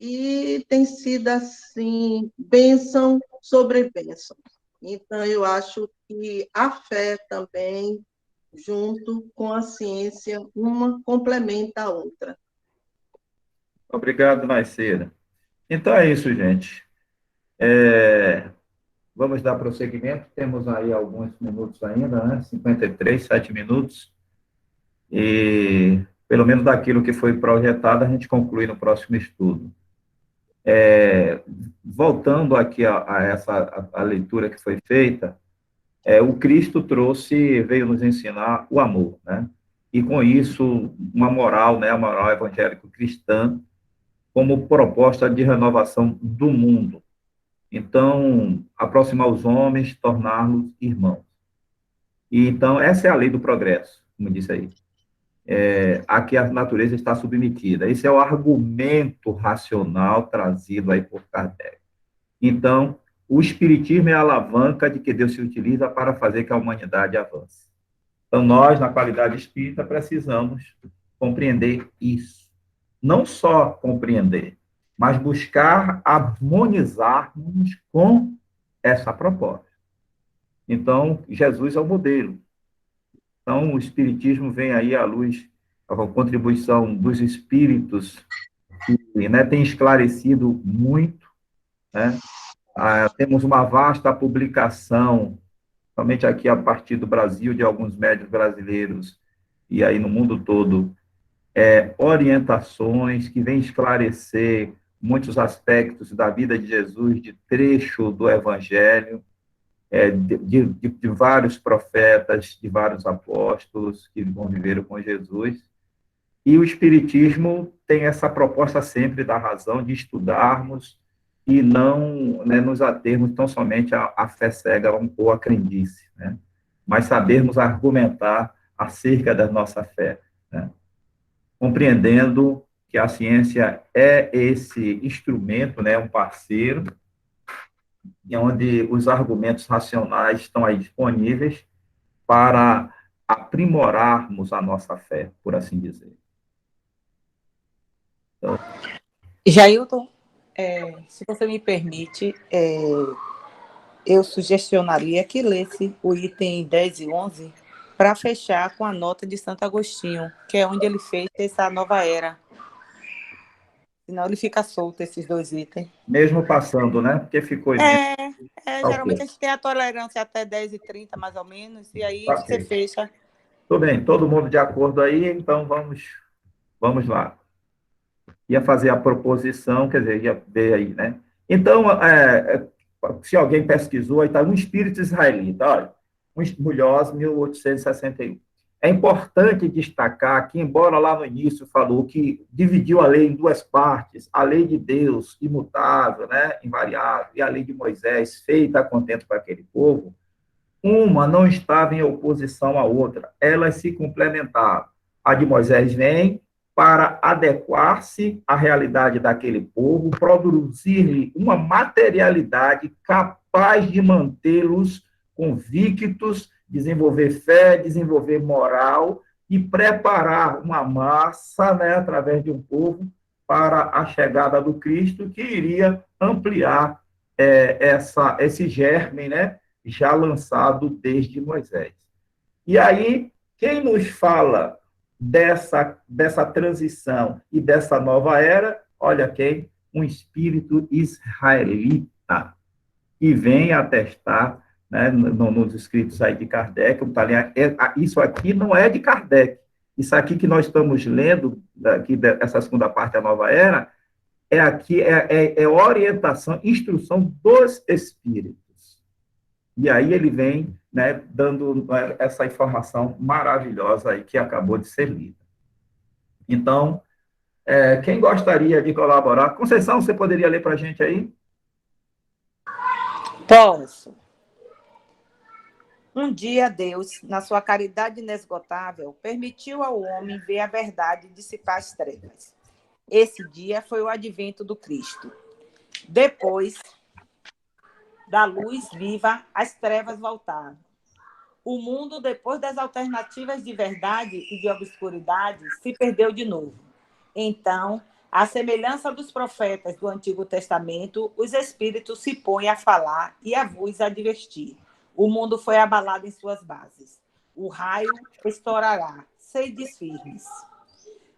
e tem sido, assim, bênção sobre bênção. Então, eu acho que a fé também, junto com a ciência, uma complementa a outra. Obrigado, Marceira. Então é isso, gente. Vamos dar prosseguimento. Temos aí alguns minutos ainda, né? 53, 7 minutos. E, pelo menos daquilo que foi projetado, a gente conclui no próximo estudo. Voltando aqui a leitura que foi feita, o Cristo veio nos ensinar o amor, né? E com isso, uma moral, né? A moral evangélico-cristã, como proposta de renovação do mundo. Então, aproximar os homens, torná-los irmãos. E, então, essa é a lei do progresso, como disse aí. A que a natureza está submetida. Esse é o argumento racional trazido aí por Kardec. Então, o espiritismo é a alavanca de que Deus se utiliza para fazer que a humanidade avance. Então, nós, na qualidade espírita, precisamos compreender isso. Não só compreender, mas buscar harmonizarmos com essa proposta. Então, Jesus é o modelo. Então, o Espiritismo vem aí à luz, a contribuição dos espíritos, que, né, tem esclarecido muito, né? Temos uma vasta publicação, somente aqui a partir do Brasil, de alguns médios brasileiros, e aí no mundo todo, orientações que vêm esclarecer muitos aspectos da vida de Jesus, de trecho do Evangelho, de vários profetas, de vários apóstolos que conviveram com Jesus. E o Espiritismo tem essa proposta sempre da razão de estudarmos e não, né, nos atermos tão somente à fé cega ou à crendice, né? Mas sabermos argumentar acerca da nossa fé, né? Compreendendo que a ciência é esse instrumento, né, um parceiro, onde os argumentos racionais estão aí disponíveis para aprimorarmos a nossa fé, por assim dizer. Então, Jailton, se você me permite, eu sugestionaria que lesse o item 10 e 11 para fechar com a nota de Santo Agostinho, que é onde ele fez essa nova era. Senão ele fica solto, esses dois itens. mesmo passando, né? Porque ficou... geralmente a gente tem a tolerância até 10h30, mais ou menos, e aí você fecha. Tudo bem, todo mundo de acordo aí, então vamos lá. Ia fazer a proposição, quer dizer, ia ver aí, né? Então, se alguém pesquisou, aí está um espírito israelita, olha, um Mulhosa, 1861. É importante destacar que, embora lá no início falou que dividiu a lei em duas partes, a lei de Deus, imutável, né, invariável, e a lei de Moisés, feita a contento para aquele povo, uma não estava em oposição à outra, elas se complementavam. A de Moisés vem para adequar-se à realidade daquele povo, produzir-lhe uma materialidade capaz de mantê-los convictos, desenvolver fé, desenvolver moral e preparar uma massa, né, através de um povo, para a chegada do Cristo, que iria ampliar esse germe, né, já lançado desde Moisés. E aí, quem nos fala dessa transição e dessa nova era? Olha quem? Um espírito israelita, que vem atestar, né, nos escritos aí de Kardec, isso aqui não é de Kardec, isso aqui que nós estamos lendo, aqui, essa segunda parte da nova era, é orientação, instrução dos espíritos. E aí ele vem, né, dando essa informação maravilhosa aí que acabou de ser lida. Então, quem gostaria de colaborar? Conceição, você poderia ler para a gente aí? Posso. Um dia Deus, na sua caridade inesgotável, permitiu ao homem ver a verdade e dissipar as trevas. Esse dia foi o advento do Cristo. Depois da luz viva, as trevas voltaram. O mundo, depois das alternativas de verdade e de obscuridade, se perdeu de novo. Então, à semelhança dos profetas do Antigo Testamento, os espíritos se põem a falar e a vos advertir. O mundo foi abalado em suas bases. O raio estourará, sedes firmes.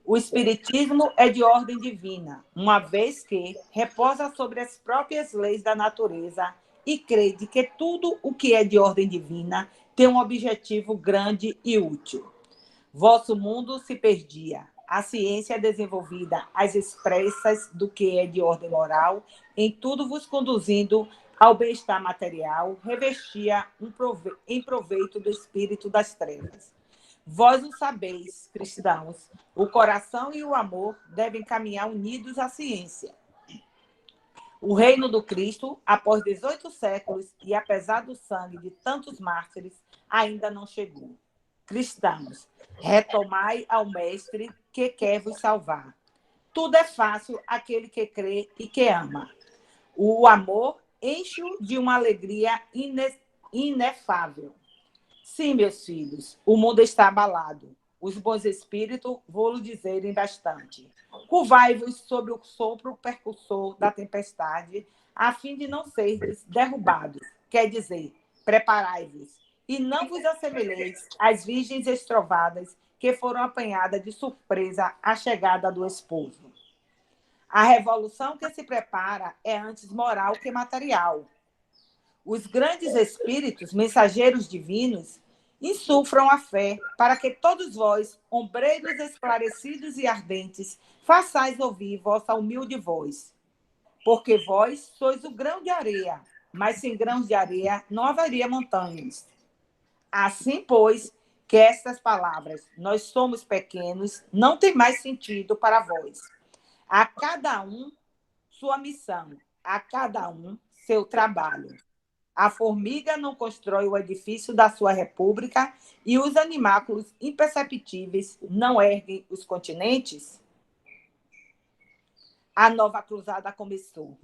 O espiritismo é de ordem divina, uma vez que repousa sobre as próprias leis da natureza e crê de que tudo o que é de ordem divina tem um objetivo grande e útil. Vosso mundo se perdia. A ciência desenvolvida às expressas do que é de ordem moral, em tudo vos conduzindo ao bem-estar material, revestia em proveito do espírito das trevas. Vós o sabeis, cristãos, o coração e o amor devem caminhar unidos à ciência. O reino do Cristo, após 18 séculos e apesar do sangue de tantos mártires, ainda não chegou. Cristãos, retomai ao Mestre que quer vos salvar. Tudo é fácil àquele que crê e que ama. O amor enche-o de uma alegria inefável. Sim, meus filhos, o mundo está abalado. Os bons espíritos vou-lo dizerem bastante. Curvai-vos sobre o sopro percussor da tempestade, a fim de não seres derrubados. Quer dizer, preparai-vos, e não vos assemelheis às virgens estrovadas que foram apanhadas de surpresa à chegada do esposo. A revolução que se prepara é antes moral que material. Os grandes espíritos, mensageiros divinos, insufram a fé para que todos vós, ombreiros esclarecidos e ardentes, façais ouvir vossa humilde voz. Porque vós sois o grão de areia, mas sem grãos de areia não haveria montanhas. Assim, pois, que estas palavras, nós somos pequenos, não tem mais sentido para vós. A cada um sua missão, a cada um seu trabalho. A formiga não constrói o edifício da sua república e os animáculos imperceptíveis não erguem os continentes? A nova cruzada começou.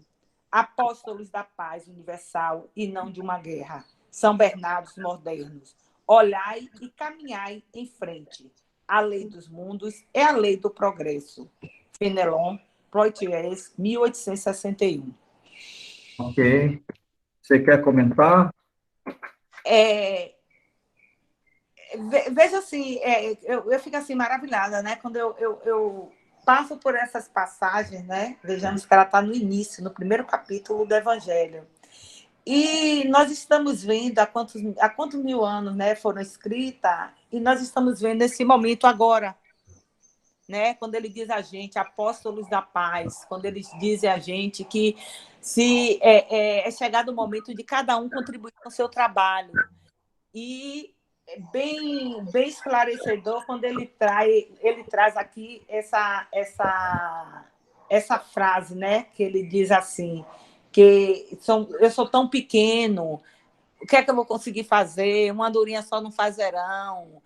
Apóstolos da paz universal e não de uma guerra. São Bernardos modernos. Olhai e caminhai em frente. A lei dos mundos é a lei do progresso. Fenelon, Poitiers, 1861. Ok. Você quer comentar? Veja assim, eu fico assim maravilhada, né? Quando eu passo por essas passagens, né? Vejamos que ela está no início, no primeiro capítulo do Evangelho. E nós estamos vendo há quantos mil anos, né, foram escritas, e nós estamos vendo esse momento agora, né? Quando ele diz a gente, apóstolos da paz, quando eles dizem a gente que se é chegado o momento de cada um contribuir com o seu trabalho. E é bem esclarecedor quando ele traz aqui essa frase, né? Que ele diz assim, que eu sou tão pequeno, o que é que eu vou conseguir fazer? Uma andorinha só não faz verão.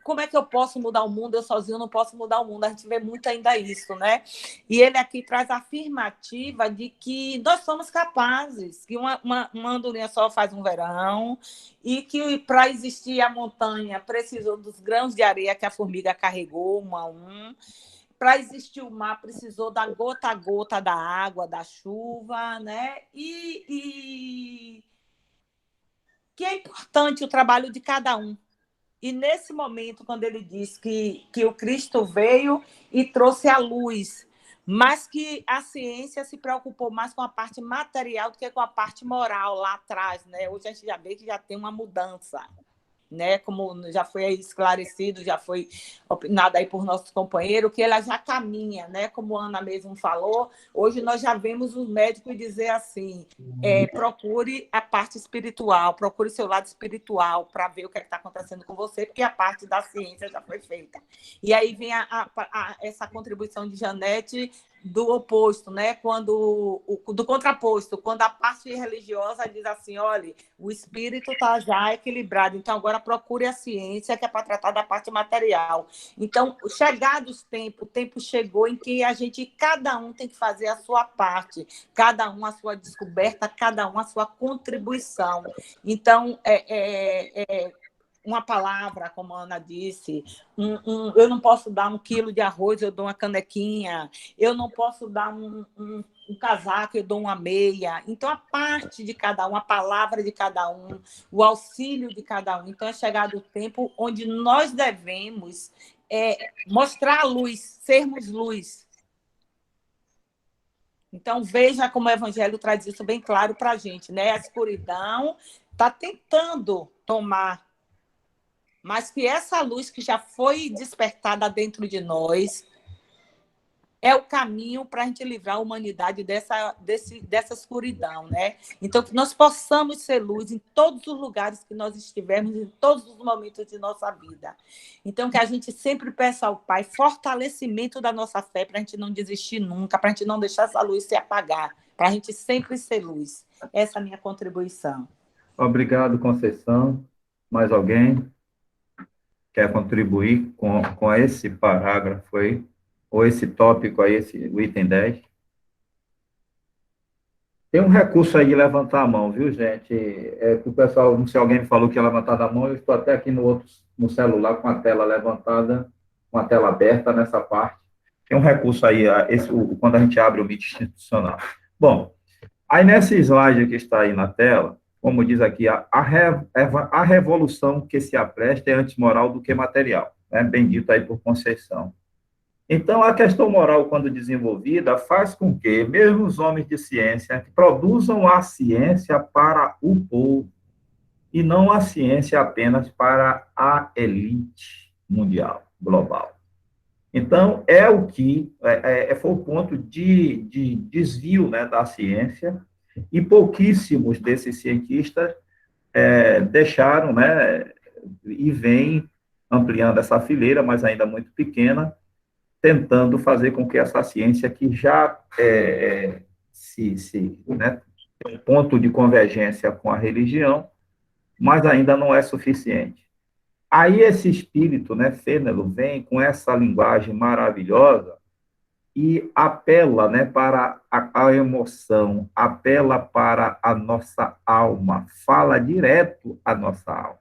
Como é que eu posso mudar o mundo? Eu sozinho não posso mudar o mundo. A gente vê muito ainda isso, né? E ele aqui traz a afirmativa de que nós somos capazes, que uma andorinha só faz um verão e que para existir a montanha precisou dos grãos de areia que a formiga carregou, um a um. Para existir o mar, precisou da gota a gota da água, da chuva, né? E que é importante o trabalho de cada um, E nesse momento, quando ele diz que o Cristo veio e trouxe a luz, mas que a ciência se preocupou mais com a parte material do que com a parte moral lá atrás, né? Hoje a gente já vê que já tem uma mudança, né? Como já foi esclarecido, já foi opinado aí por nossos companheiros, que ela já caminha, né? Como a Ana mesmo falou, hoje nós já vemos os médicos dizer assim, procure a parte espiritual, procure seu lado espiritual para ver o que está acontecendo com você, porque a parte da ciência já foi feita. E aí vem essa contribuição de Janete do oposto, né? Do contraposto, quando a parte religiosa diz assim, olha, o espírito está já equilibrado, então agora procure a ciência, que é para tratar da parte material. Então, chegados o tempo chegou em que cada um tem que fazer a sua parte, cada um a sua descoberta, cada um a sua contribuição. Então, uma palavra, como a Ana disse, eu não posso dar 1 quilo de arroz, eu dou uma canequinha, eu não posso dar um casaco, eu dou uma meia. Então, a parte de cada um, a palavra de cada um, o auxílio de cada um. Então, é chegado o tempo onde nós devemos mostrar a luz, sermos luz. Então, veja como o Evangelho traz isso bem claro para a gente, né? A escuridão está tentando tomar, mas que essa luz que já foi despertada dentro de nós é o caminho para a gente livrar a humanidade dessa escuridão, né? Então, que nós possamos ser luz em todos os lugares que nós estivermos, em todos os momentos de nossa vida. Então, que a gente sempre peça ao Pai fortalecimento da nossa fé para a gente não desistir nunca, para a gente não deixar essa luz se apagar, para a gente sempre ser luz. Essa é a minha contribuição. Obrigado, Conceição. Mais alguém quer contribuir com esse parágrafo aí, ou esse tópico aí, o item 10? Tem um recurso aí de levantar a mão, viu, gente? O pessoal, não sei, alguém me falou que ia levantar a mão, eu estou até aqui no celular com a tela levantada, com a tela aberta nessa parte. Tem um recurso aí, quando a gente abre o Meet institucional. Bom, aí nesse slide que está aí na tela, como diz aqui, a revolução que se apresta é antes moral do que material, né? Bendito aí por Conceição. Então, a questão moral, quando desenvolvida, faz com que, mesmo os homens de ciência, produzam a ciência para o povo, e não a ciência apenas para a elite mundial, global. Então, foi o ponto de desvio, né, da ciência, e pouquíssimos desses cientistas deixaram, né, e vêm ampliando essa fileira, mas ainda muito pequena, tentando fazer com que essa ciência que já né, tem um ponto de convergência com a religião, mas ainda não é suficiente. Aí esse espírito, né, Fênelon, vem com essa linguagem maravilhosa e apela, né, para a emoção, apela para a nossa alma, fala direto à nossa alma.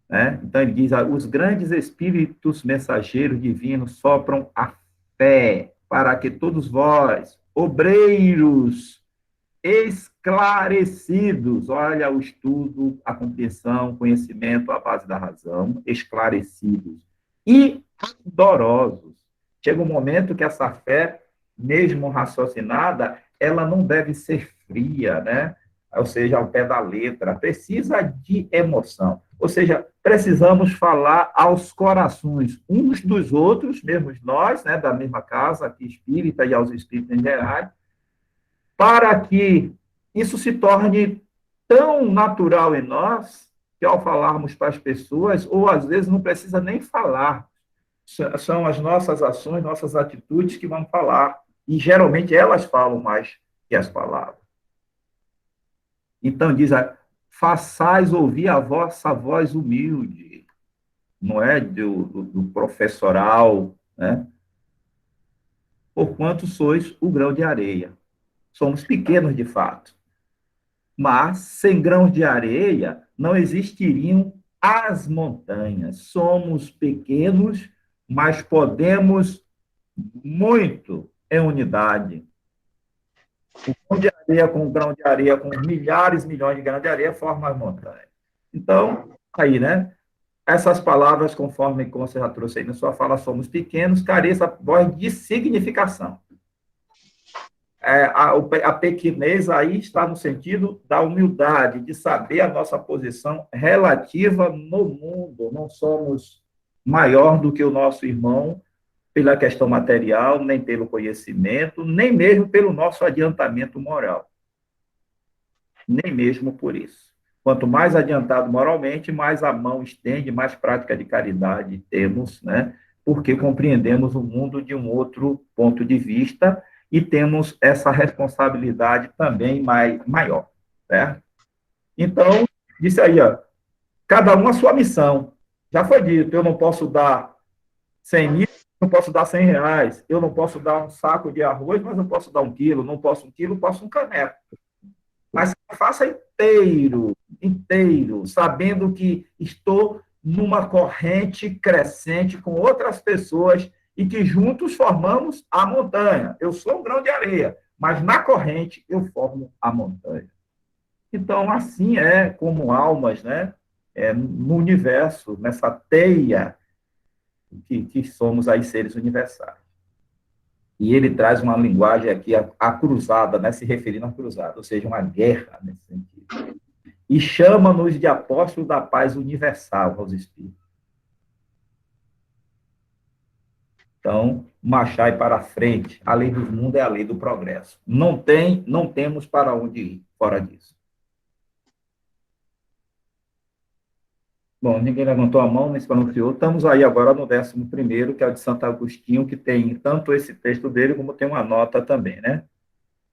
Né? Então, ele diz, os grandes espíritos mensageiros divinos sopram a fé para que todos vós, obreiros esclarecidos, olha o estudo, a compreensão, conhecimento, a base da razão, esclarecidos e ardorosos. Chega um momento que essa fé, mesmo raciocinada, ela não deve ser fria, né? Ou seja, ao pé da letra, precisa de emoção. Ou seja, precisamos falar aos corações uns dos outros, mesmo nós, né, da mesma casa aqui espírita e aos espíritos em geral, para que isso se torne tão natural em nós, que ao falarmos para as pessoas, ou às vezes não precisa nem falar, são as nossas ações, nossas atitudes que vão falar, e geralmente elas falam mais que as palavras. Então diz, façais ouvir a vossa voz humilde, não é do professoral, né? Porquanto sois o grão de areia. Somos pequenos de fato. Mas, sem grãos de areia, não existiriam as montanhas. Somos pequenos, mas podemos muito em unidade. O grão de areia com o grão de areia, com milhares, milhões de grãos de areia, forma as montanhas. Então, aí, né? essas palavras, conforme como você já trouxe aí na sua fala, somos pequenos, careça voz de significação. A pequenez aí está no sentido da humildade, de saber a nossa posição relativa no mundo. Não somos maior do que o nosso irmão pela questão material, nem pelo conhecimento, nem mesmo pelo nosso adiantamento moral. Nem mesmo por isso. Quanto mais adiantado moralmente, mais a mão estende, mais prática de caridade temos, né? Porque compreendemos o mundo de um outro ponto de vista e temos essa responsabilidade também maior, certo? Então, disse aí, ó, cada um a sua missão. Já foi dito, eu não posso dar 100 mil, não posso dar 100 reais, eu não posso dar um saco de arroz, mas não posso dar 1 quilo, não posso 1 quilo, posso um caneco. Mas faça inteiro, sabendo que estou numa corrente crescente com outras pessoas e que juntos formamos a montanha. Eu sou um grão de areia, mas na corrente eu formo a montanha. Então, assim é como almas, né? No universo, nessa teia que somos aí seres universais. E ele traz uma linguagem aqui, a cruzada, né, se referindo à cruzada, ou seja, uma guerra nesse sentido. E chama-nos de apóstolos da paz universal aos espíritos. Então, marchai para frente. A lei do mundo é a lei do progresso. Não temos para onde ir fora disso. Bom, ninguém levantou a mão, nem se pronunciou. Estamos aí agora no 11º, que é o de Santo Agostinho, que tem tanto esse texto dele, como tem uma nota também, né?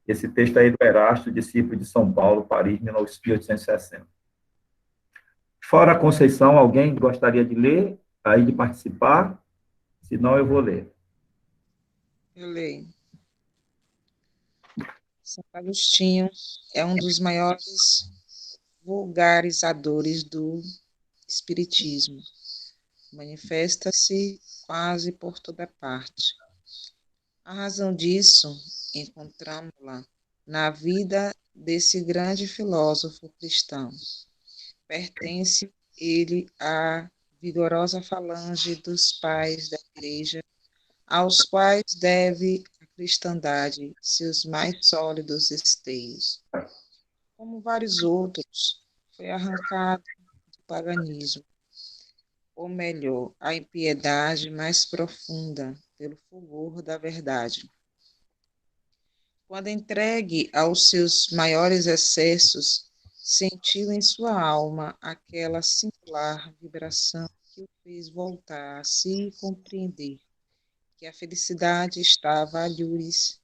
Esse texto aí do Erasto, discípulo de São Paulo, Paris, 1860. Fora a Conceição, alguém gostaria de ler, aí de participar? Se não, eu vou ler. Eu leio. Santo Agostinho é um dos maiores vulgarizadores do Espiritismo. Manifesta-se quase por toda parte. A razão disso encontramos-la na vida desse grande filósofo cristão. Pertence ele à vigorosa falange dos pais da Igreja, aos quais deve a cristandade seus mais sólidos esteios. Como vários outros, foi arrancado do paganismo, ou melhor, a impiedade mais profunda, pelo fulgor da verdade. Quando entregue aos seus maiores excessos, sentiu em sua alma aquela singular vibração que o fez voltar a si e compreender que a felicidade estava a lures,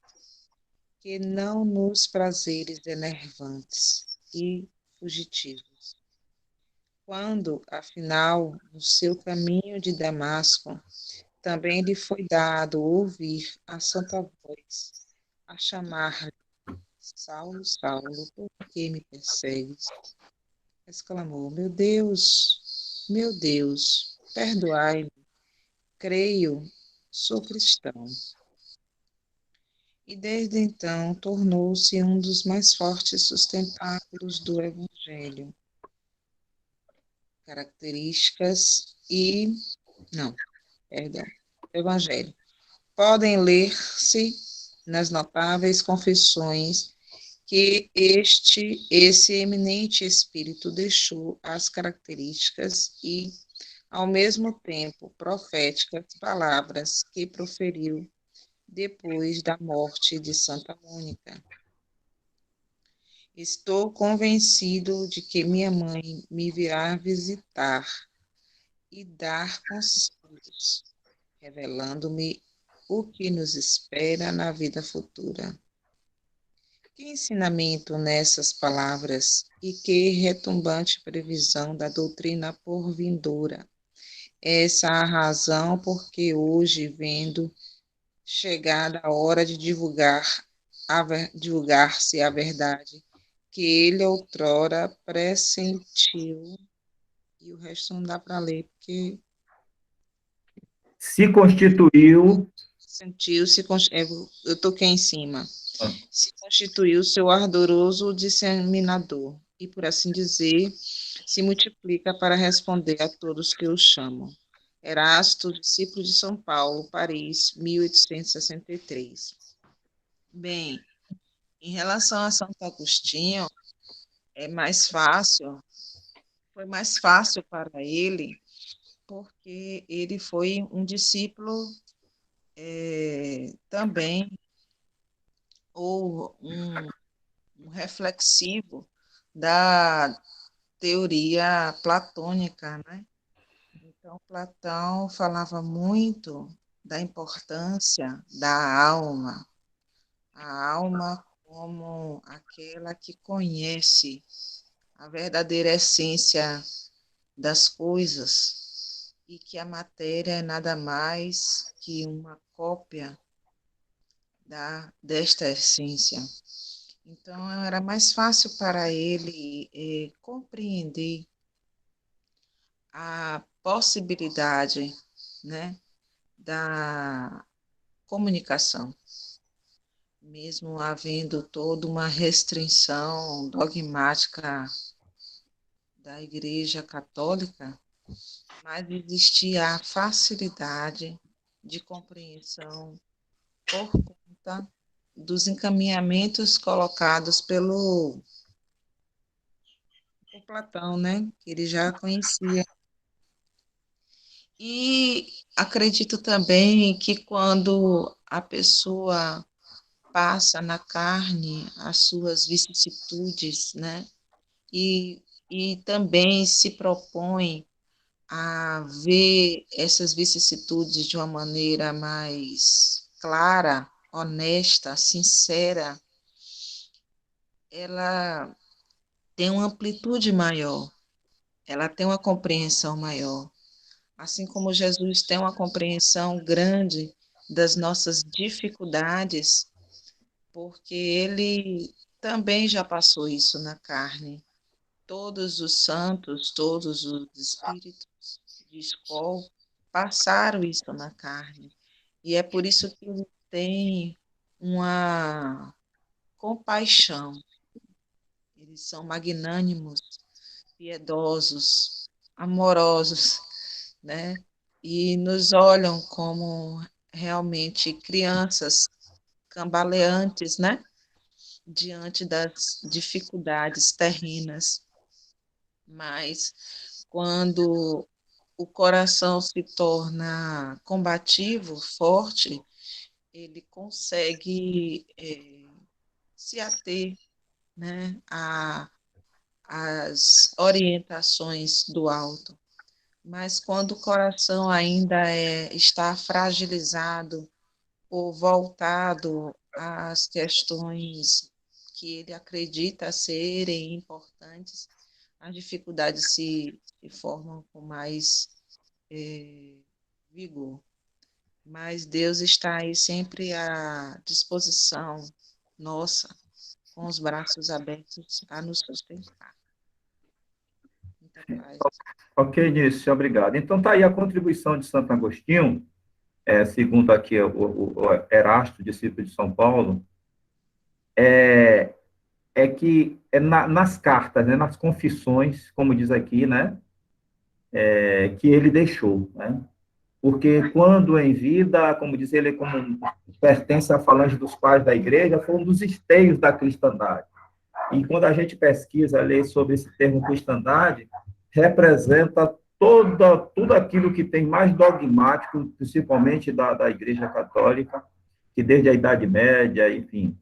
que não nos prazeres enervantes e fugitivos. Quando, afinal, no seu caminho de Damasco, também lhe foi dado ouvir a santa voz a chamar-lhe: Saulo, Saulo, por que me persegues? Exclamou: meu Deus, perdoai-me, creio, sou cristão. E desde então tornou-se um dos mais fortes sustentáculos do Evangelho. Características e... Não, perdão. Evangelho. Podem ler-se nas notáveis confissões que esse eminente espírito deixou as características e, ao mesmo tempo, proféticas palavras que proferiu depois da morte de Santa Mônica. Estou convencido de que minha mãe me virá visitar e dar conselhos, revelando-me o que nos espera na vida futura. Que ensinamento nessas palavras e que retumbante previsão da doutrina por vindoura. Essa é a razão porque hoje, vendo chegada a hora de divulgar-se a verdade, que ele outrora pressentiu, e o resto não dá para ler, porque... Se constituiu... Eu toquei em cima. Se constituiu seu ardoroso disseminador, e, por assim dizer, se multiplica para responder a todos que o chamam. Erasto, discípulo de São Paulo, Paris, 1863. Bem, em relação a Santo Agostinho, foi mais fácil para ele, porque ele foi um discípulo também, ou um reflexivo da teoria platônica, né? Então, Platão falava muito da importância da alma, a alma como aquela que conhece a verdadeira essência das coisas e que a matéria é nada mais que uma cópia desta essência. Então, era mais fácil para ele compreender a possibilidade, né, da comunicação, mesmo havendo toda uma restrição dogmática da Igreja Católica, mas existia a facilidade de compreensão por conta dos encaminhamentos colocados por Platão, né, que ele já conhecia. E acredito também que quando a pessoa passa na carne as suas vicissitudes, né, e também se propõe a ver essas vicissitudes de uma maneira mais clara, honesta, sincera, ela tem uma amplitude maior, ela tem uma compreensão maior. Assim como Jesus tem uma compreensão grande das nossas dificuldades, porque ele também já passou isso na carne. Todos os santos, todos os espíritos de escola passaram isso na carne. E é por isso que ele tem uma compaixão. Eles são magnânimos, piedosos, amorosos, né? E nos olham como realmente crianças cambaleantes, né? Diante das dificuldades terrenas. Mas quando o coração se torna combativo, forte, ele consegue se ater, né, às orientações do alto. Mas quando o coração ainda está fragilizado ou voltado às questões que ele acredita serem importantes, as dificuldades se formam com mais vigor. Mas Deus está aí sempre à disposição nossa, com os braços abertos a nos sustentar. Muita paz. Ok, Nício, obrigado. Então, está aí a contribuição de Santo Agostinho, segundo aqui o Erasto, discípulo de São Paulo, que nas cartas, né, nas confissões, como diz aqui, né, que ele deixou, né? Porque quando em vida, como diz ele, como pertence à falange dos pais da igreja, foi um dos esteios da cristandade. E quando a gente pesquisa, lê sobre esse termo cristandade, representa tudo aquilo que tem mais dogmático, principalmente da Igreja Católica, que desde a Idade Média, enfim,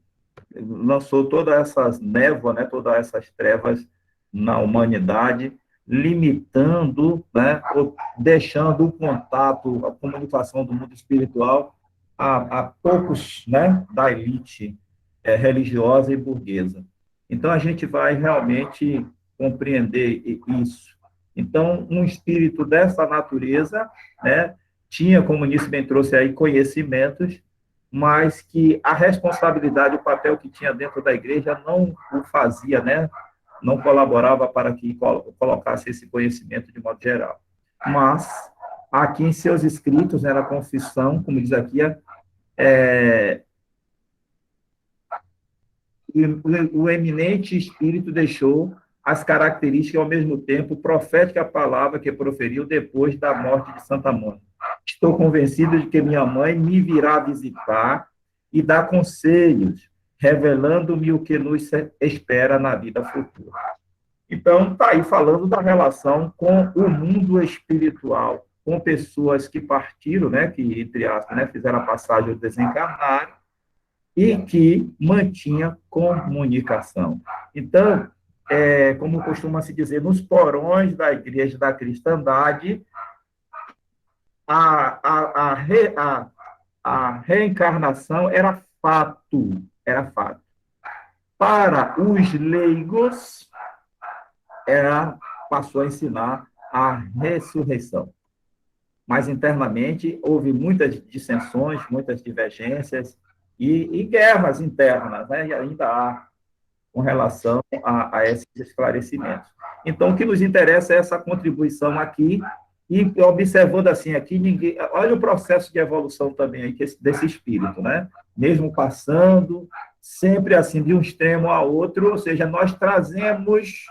lançou todas essas névoas, né, todas essas trevas na humanidade, limitando, né, ou deixando o contato, a comunicação do mundo espiritual a poucos, né, da elite religiosa e burguesa. Então, a gente vai realmente compreender isso. Então, um espírito dessa natureza, né, tinha, como o Nício bem trouxe aí, conhecimentos, mas que a responsabilidade, o papel que tinha dentro da igreja não o fazia, né, não colaborava para que colocasse esse conhecimento de modo geral. Mas, aqui em seus escritos, né, na confissão, como diz aqui, o eminente espírito deixou as características, ao mesmo tempo, profética palavra que proferiu depois da morte de Santa Mônica. Estou convencido de que minha mãe me virá visitar e dar conselhos, revelando-me o que nos espera na vida futura. Então, está aí falando da relação com o mundo espiritual, com pessoas que partiram, né, que, entre aspas, né, fizeram a passagem ao desencarnar e que mantinha comunicação. Então, como costuma se dizer, nos porões da Igreja da Cristandade, a reencarnação era fato, era fato. Para os leigos, passou a ensinar a ressurreição. Mas internamente houve muitas dissensões, muitas divergências e guerras internas, né? E ainda há com relação a esses esclarecimentos. Então, o que nos interessa é essa contribuição aqui, e observando assim, aqui ninguém... Olha o processo de evolução também aí, desse espírito, né? Mesmo passando, sempre assim, de um extremo a outro, ou seja, nós trazemos,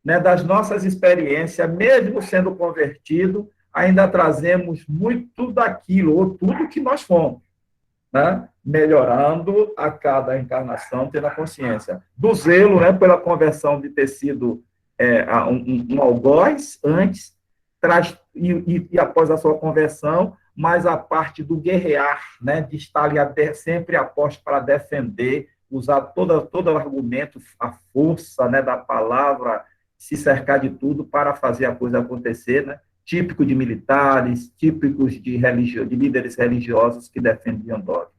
né, das nossas experiências, mesmo sendo convertido, ainda trazemos muito daquilo, ou tudo que nós fomos, né? Melhorando a cada encarnação, tendo a consciência do zelo, né, pela conversão de ter sido um algoz antes, e após a sua conversão, mas a parte do guerrear, né, de estar ali sempre a posto para defender, usar todo o argumento, a força, né, da palavra, se cercar de tudo para fazer a coisa acontecer, né? Típico de militares, típicos de líderes religiosos que defendiam dogma.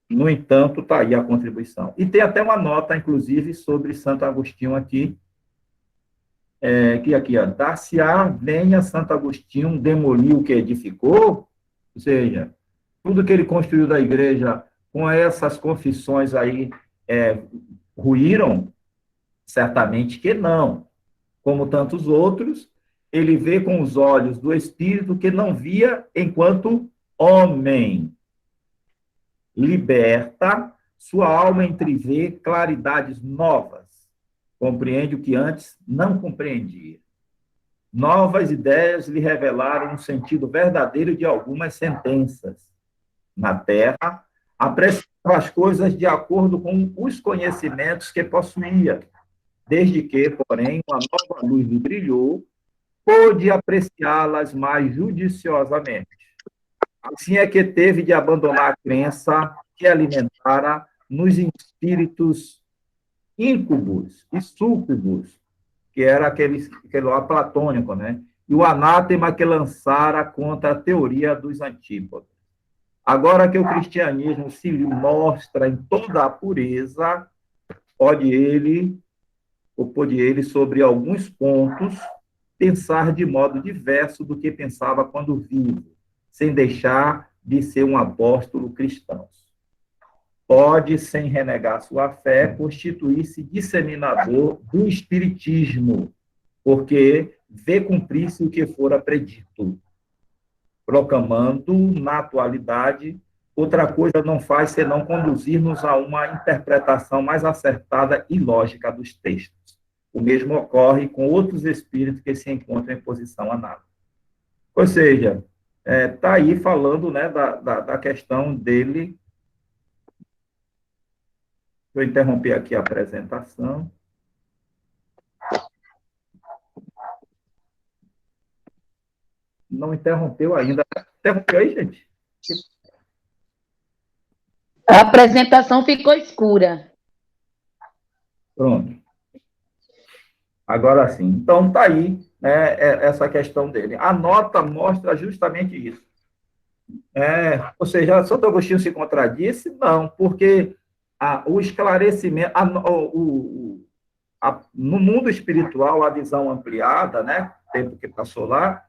No entanto, está aí a contribuição. E tem até uma nota, inclusive, sobre Santo Agostinho aqui, que aqui, ó, dar-se-á, venha Santo Agostinho demolir o que edificou, ou seja, tudo que ele construiu da igreja com essas confissões aí ruíram? Certamente que não. Como tantos outros, ele vê com os olhos do Espírito que não via enquanto homem. Liberta, sua alma entrevê claridades novas, compreende o que antes não compreendia. Novas ideias lhe revelaram um sentido verdadeiro de algumas sentenças. Na Terra, apreciava as coisas de acordo com os conhecimentos que possuía, desde que, porém, uma nova luz lhe brilhou, pôde apreciá-las mais judiciosamente. Assim é que teve de abandonar a crença que alimentara nos espíritos íncubos e súcubos, que era aquele lá platônico, né? E o anátema que lançara contra a teoria dos antípodas. Agora que o cristianismo se lhe mostra em toda a pureza, pôde ele, sobre alguns pontos, pensar de modo diverso do que pensava quando vivo, sem deixar de ser um apóstolo cristão. Pode, sem renegar sua fé, constituir-se disseminador do espiritismo, porque vê cumprir-se o que fora predito. Proclamando, na atualidade, outra coisa não faz senão conduzir-nos a uma interpretação mais acertada e lógica dos textos. O mesmo ocorre com outros espíritos que se encontram em posição análoga. Ou seja, está aí falando, né, da questão dele. Vou interromper aqui a apresentação. Não interrompeu ainda. Interrompeu aí, gente? A apresentação ficou escura. Pronto. Agora sim. Então, está aí, né, essa questão dele. A nota mostra justamente isso. Ou seja, Santo Agostinho se contradisse? Não, porque o esclarecimento, no mundo espiritual, a visão ampliada, né, tempo que passou lá,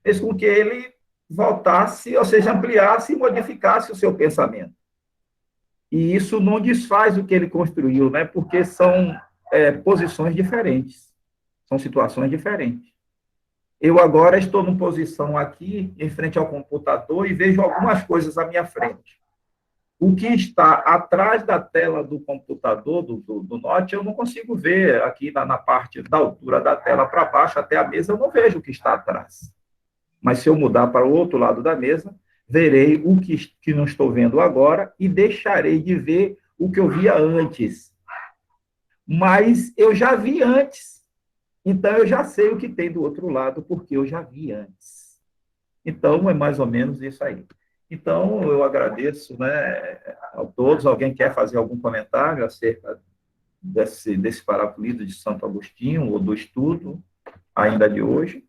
fez com que ele voltasse, ou seja, ampliasse e modificasse o seu pensamento. E isso não desfaz o que ele construiu, né, porque são posições diferentes, são situações diferentes. Eu agora estou numa posição aqui, em frente ao computador, e vejo algumas coisas à minha frente. O que está atrás da tela do computador, do Note, eu não consigo ver aqui na parte da altura da tela para baixo, até a mesa, eu não vejo o que está atrás. Mas se eu mudar para o outro lado da mesa, verei o que não estou vendo agora e deixarei de ver o que eu via antes. Mas eu já vi antes. Então, eu já sei o que tem do outro lado, porque eu já vi antes. Então, é mais ou menos isso aí. Então, eu agradeço, né, a todos. Alguém quer fazer algum comentário acerca desse paráclito de Santo Agostinho, ou do estudo, ainda de hoje?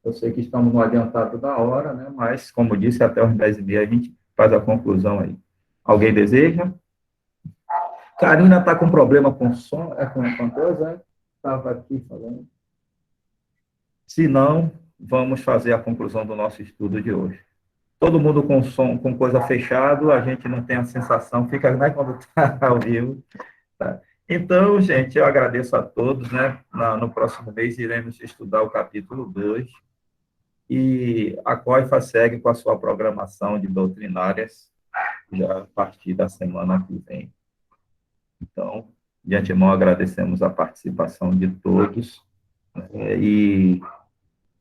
Eu sei que estamos no adiantado da hora, né, mas, como disse, até os 10h30 a gente faz a conclusão aí. Alguém deseja? Karina está com problema com som, com coisa, estava aqui falando. Se não, vamos fazer a conclusão do nosso estudo de hoje. Todo mundo com som, com coisa fechado, a gente não tem a sensação, fica, né, quando está ao vivo. Tá? Então, gente, eu agradeço a todos, né? No próximo mês iremos estudar o capítulo 2 e a COIFA segue com a sua programação de doutrinárias já a partir da semana que vem. Então, de antemão, agradecemos a participação de todos, e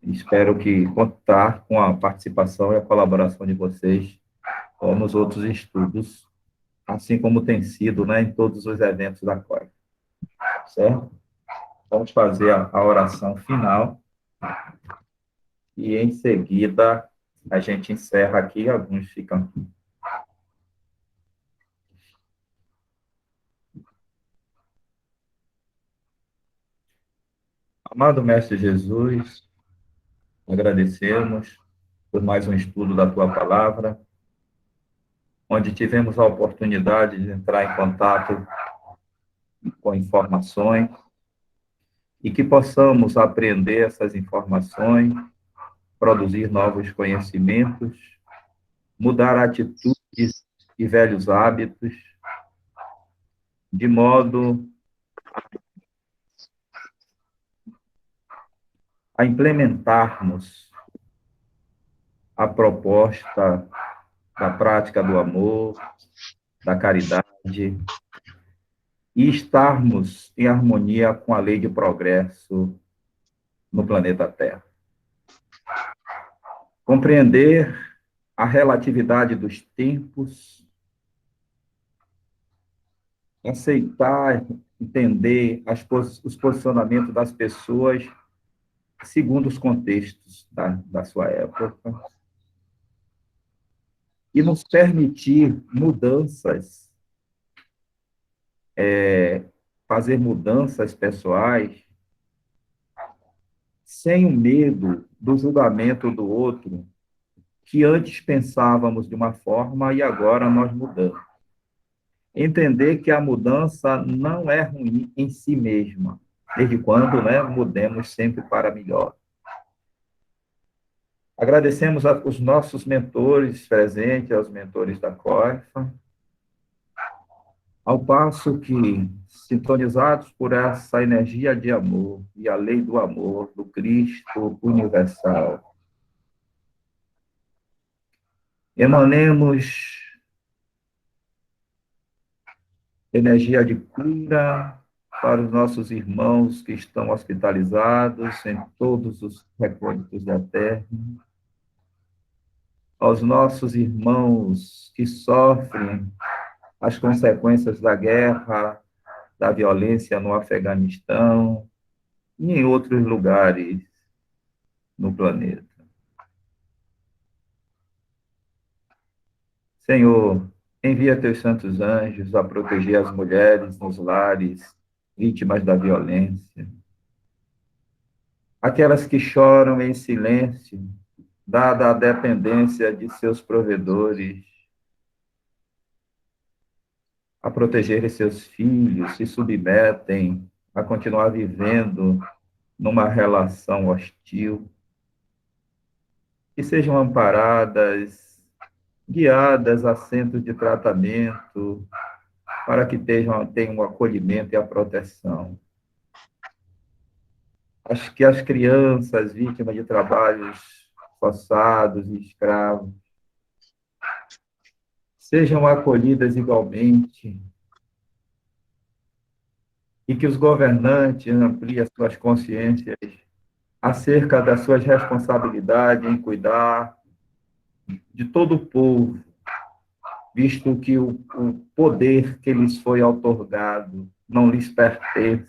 espero que contar com a participação e a colaboração de vocês nos outros estudos, assim como tem sido, né, em todos os eventos da COI. Certo? Vamos fazer a oração final e, em seguida, a gente encerra aqui, alguns ficam. Amado Mestre Jesus, agradecemos por mais um estudo da Tua Palavra, onde tivemos a oportunidade de entrar em contato com informações e que possamos aprender essas informações, produzir novos conhecimentos, mudar atitudes e velhos hábitos, de modo a implementarmos a proposta da prática do amor, da caridade, e estarmos em harmonia com a lei de progresso no planeta Terra. Compreender a relatividade dos tempos, aceitar, entender os posicionamentos das pessoas segundo os contextos da sua época, e nos permitir mudanças, fazer mudanças pessoais, sem o medo do julgamento do outro, que antes pensávamos de uma forma e agora nós mudamos. Entender que a mudança não é ruim em si mesma, desde quando, né, mudemos sempre para melhor. Agradecemos aos nossos mentores presentes, aos mentores da COIFA, ao passo que, sintonizados por essa energia de amor e a lei do amor do Cristo universal, emanemos energia de cura para os nossos irmãos que estão hospitalizados em todos os recônditos da terra, aos nossos irmãos que sofrem as consequências da guerra, da violência no Afeganistão e em outros lugares no planeta. Senhor, envia teus santos anjos a proteger as mulheres nos lares vítimas da violência, aquelas que choram em silêncio, dada a dependência de seus provedores, a protegerem seus filhos, se submetem a continuar vivendo numa relação hostil, que sejam amparadas, guiadas a centros de tratamento, para que tenham o acolhimento e a proteção. Acho que as crianças vítimas de trabalhos forçados e escravos sejam acolhidas igualmente e que os governantes ampliem as suas consciências acerca das suas responsabilidades em cuidar de todo o povo, visto que o poder que lhes foi outorgado não lhes pertence,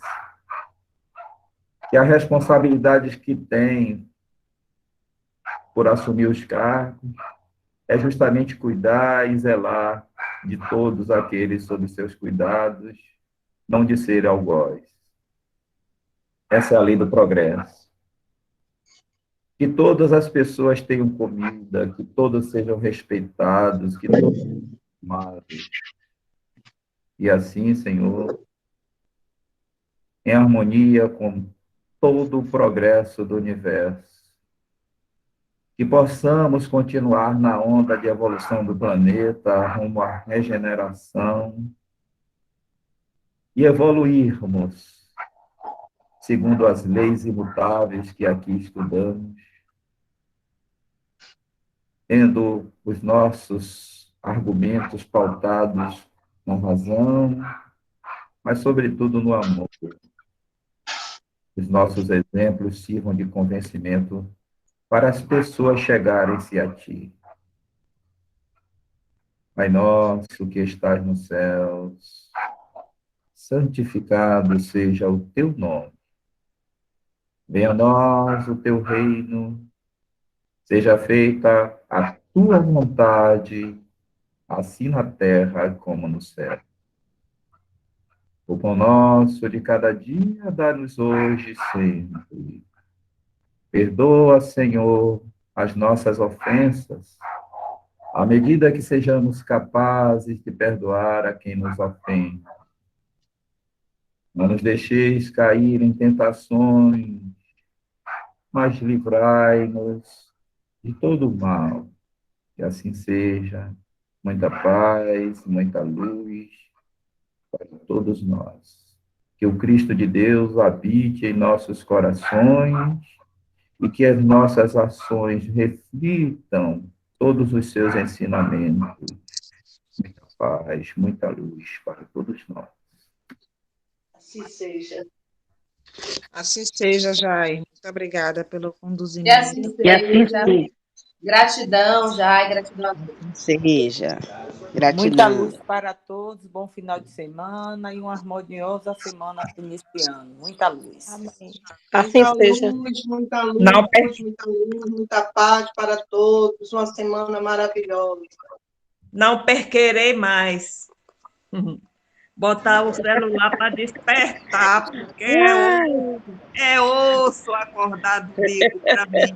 que as responsabilidades que têm por assumir os cargos é justamente cuidar e zelar de todos aqueles sob seus cuidados, não de ser algoz. Essa é a lei do progresso. Que todas as pessoas tenham comida, que todos sejam respeitados, que todos sejam amados. E assim, Senhor, em harmonia com todo o progresso do universo, que possamos continuar na onda de evolução do planeta, rumo à regeneração, e evoluirmos segundo as leis imutáveis que aqui estudamos, tendo os nossos argumentos pautados na razão, mas, sobretudo, no amor. Os nossos exemplos sirvam de convencimento para as pessoas chegarem-se a Ti. Pai nosso que estás nos céus, santificado seja o Teu nome. Venha a nós o Teu reino, seja feita a Tua vontade, assim na terra como no céu. O pão nosso de cada dia dá-nos hoje sempre. Perdoa, Senhor, as nossas ofensas, à medida que sejamos capazes de perdoar a quem nos ofende. Não nos deixeis cair em tentações, mas livrai-nos de todo o mal. Que assim seja. Muita paz, muita luz para todos nós. Que o Cristo de Deus habite em nossos corações e que as nossas ações reflitam todos os seus ensinamentos. Muita paz, muita luz para todos nós. Assim seja. Assim seja, Jair. Muito obrigada pelo E conduzimento. assim E assim seja. seja. Gratidão, Jai, gratidão a todos. Seja. Muita Gratidão. luz para todos, bom final de semana e uma harmoniosa semana iniciando. Muita luz. Amém. Assim Muita seja. luz, muita luz, Não, muita luz, muita paz para todos. Uma semana maravilhosa. não perquerei mais. Botar o celular para despertar, porque é osso acordar do bico para mim.